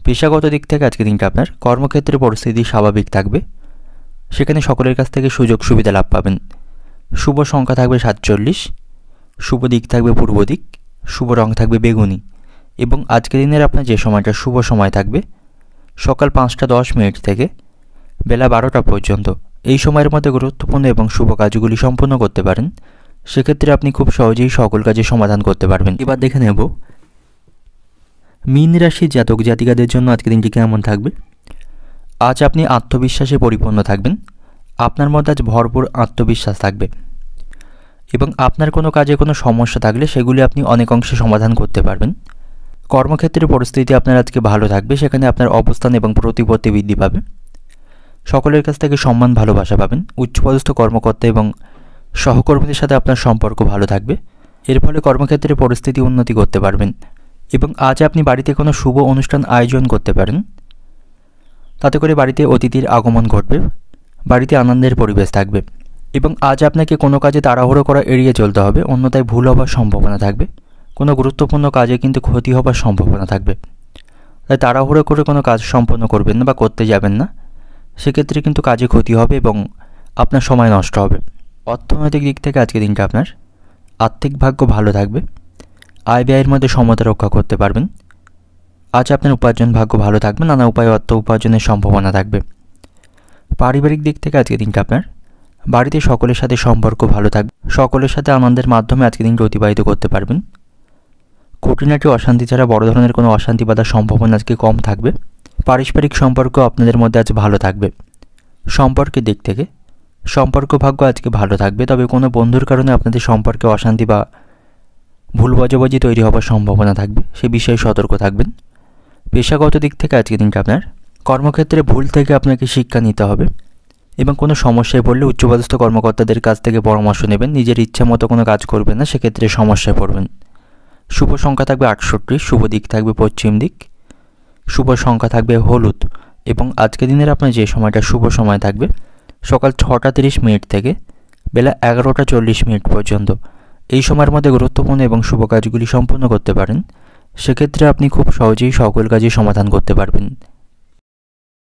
পেশাগত দিক থেকে আজকের দিনটা আপনার কর্মক্ষেত্রে পরিস্থিতি স্বাভাবিক থাকবে, সেখানে সকলের কাছ থেকে সুযোগ সুবিধা লাভ পাবেন। শুভ সংখ্যা থাকবে 47, শুভ দিক থাকবে পূর্ব দিক, শুভ রং থাকবে বেগুনি। এবং আজকের দিনের আপনার যে সময়টা শুভ সময় থাকবে সকাল 5:10 থেকে বেলা 12টা পর্যন্ত। এই সময়ের মধ্যে গুরুত্বপূর্ণ এবং শুভ কাজগুলি সম্পন্ন করতে পারেন, সেক্ষেত্রে আপনি খুব সহজেই সকল কাজের সমাধান করতে পারবেন। এবার দেখে নেব মীন রাশির জাতক জাতিকাদের জন্য আজকের দিনটি কেমন থাকবে। আজ আপনি আত্মবিশ্বাসে পরিপূর্ণ থাকবেন, আপনার মধ্যে আজ ভরপুর আত্মবিশ্বাস থাকবে এবং আপনার কোনো কাজে কোনো সমস্যা থাকলে সেগুলি আপনি অনেক অংশে সমাধান করতে পারবেন। কর্মক্ষেত্রের পরিস্থিতি আপনার আজকে ভালো থাকবে, সেখানে আপনার অবস্থান এবং প্রতিপত্তি বৃদ্ধি পাবে, সকলের কাছ থেকে সম্মান ভালোবাসা পাবেন। উচ্চপদস্থ কর্মকর্তা এবং সহকর্মীদের সাথে আপনার সম্পর্ক ভালো থাকবে, এর ফলে কর্মক্ষেত্রে পরিস্থিতি উন্নতি করতে পারবেন। এবং আজ আপনি বাড়িতে কোনো শুভ অনুষ্ঠান আয়োজন করতে পারেন, তাতে করে বাড়িতে অতিথির আগমন ঘটবে, বাড়িতে আনন্দের পরিবেশ থাকবে। এবং আজ আপনাকে কোনো কাজে তাড়াহুড়ো করা এড়িয়ে চলতে হবে, অন্যথায় ভুল হবার সম্ভাবনা থাকবে। কোনো গুরুত্বপূর্ণ কাজে কিন্তু ক্ষতি হবার সম্ভাবনা থাকবে, তাই তাড়াহুড়ো করে কোনো কাজ সম্পন্ন করবেন না বা করতে যাবেন না, সেক্ষেত্রে কিন্তু কাজে ক্ষতি হবে এবং আপনার সময় নষ্ট হবে। অর্থনৈতিক দিক থেকে আজকের দিনটা আপনার আর্থিক ভাগ্য ভালো থাকবে, আয় ব্যয়ের মধ্যে সমতা রক্ষা করতে পারবেন। আজ আপনার উপার্জন ভাগ্য ভালো থাকবে, নানা উপায়ে অর্থ উপার্জনের সম্ভাবনা থাকবে। পারিবারিক দিক থেকে আজকের দিনটা আপনার বাড়িতে সকলের সাথে সম্পর্ক ভালো থাকবে, সকলের সাথে আনন্দের মাধ্যমে আজকের দিনটা অতিবাহিত করতে পারবেন। খুঁটিনাটি অশান্তি ছাড়া বড় ধরনের কোনো অশান্তি বাধার সম্ভাবনা আজকে কম থাকবে। পারস্পরিক সম্পর্ক আপনাদের মধ্যে আজ ভালো থাকবে। সম্পর্কের দিক থেকে সম্পর্ক ভাগ্য আজকে ভালো থাকবে, তবে কোনো বন্ধুর কারণে আপনাদের সম্পর্কে অশান্তি বা ভুল বোঝাবুঝি তৈরি হওয়ার সম্ভাবনা থাকবে, সে বিষয়ে সতর্ক থাকবেন। পেশাগত দিক থেকে আজকের দিনটা আপনার কর্মক্ষেত্রে ভুল থেকে আপনাকে শিক্ষা নিতে হবে এবং কোনো সমস্যায় পড়লে উচ্চপদস্থ কর্মকর্তাদের কাছ থেকে পরামর্শ নেবেন। নিজের ইচ্ছা মতো কোনো কাজ করবেন না, সেক্ষেত্রে সমস্যায় পড়বেন। শুভ সংখ্যা থাকবে 68, শুভ দিক থাকবে পশ্চিম দিক, শুভ সংখ্যা থাকবে হলুদ। এবং আজকের দিনের আপনার যে সময়টা শুভ সময় থাকবে সকাল 6টা 30 মিনিট থেকে বেলা 11টা 40 মিনিট পর্যন্ত। এই সময়ের মধ্যে গুরুত্বপূর্ণ এবং শুভ কাজগুলি সম্পূর্ণ করতে পারেন, সেক্ষেত্রে আপনি খুব সহজেই সকল কাজই সমাধান করতে পারবেন।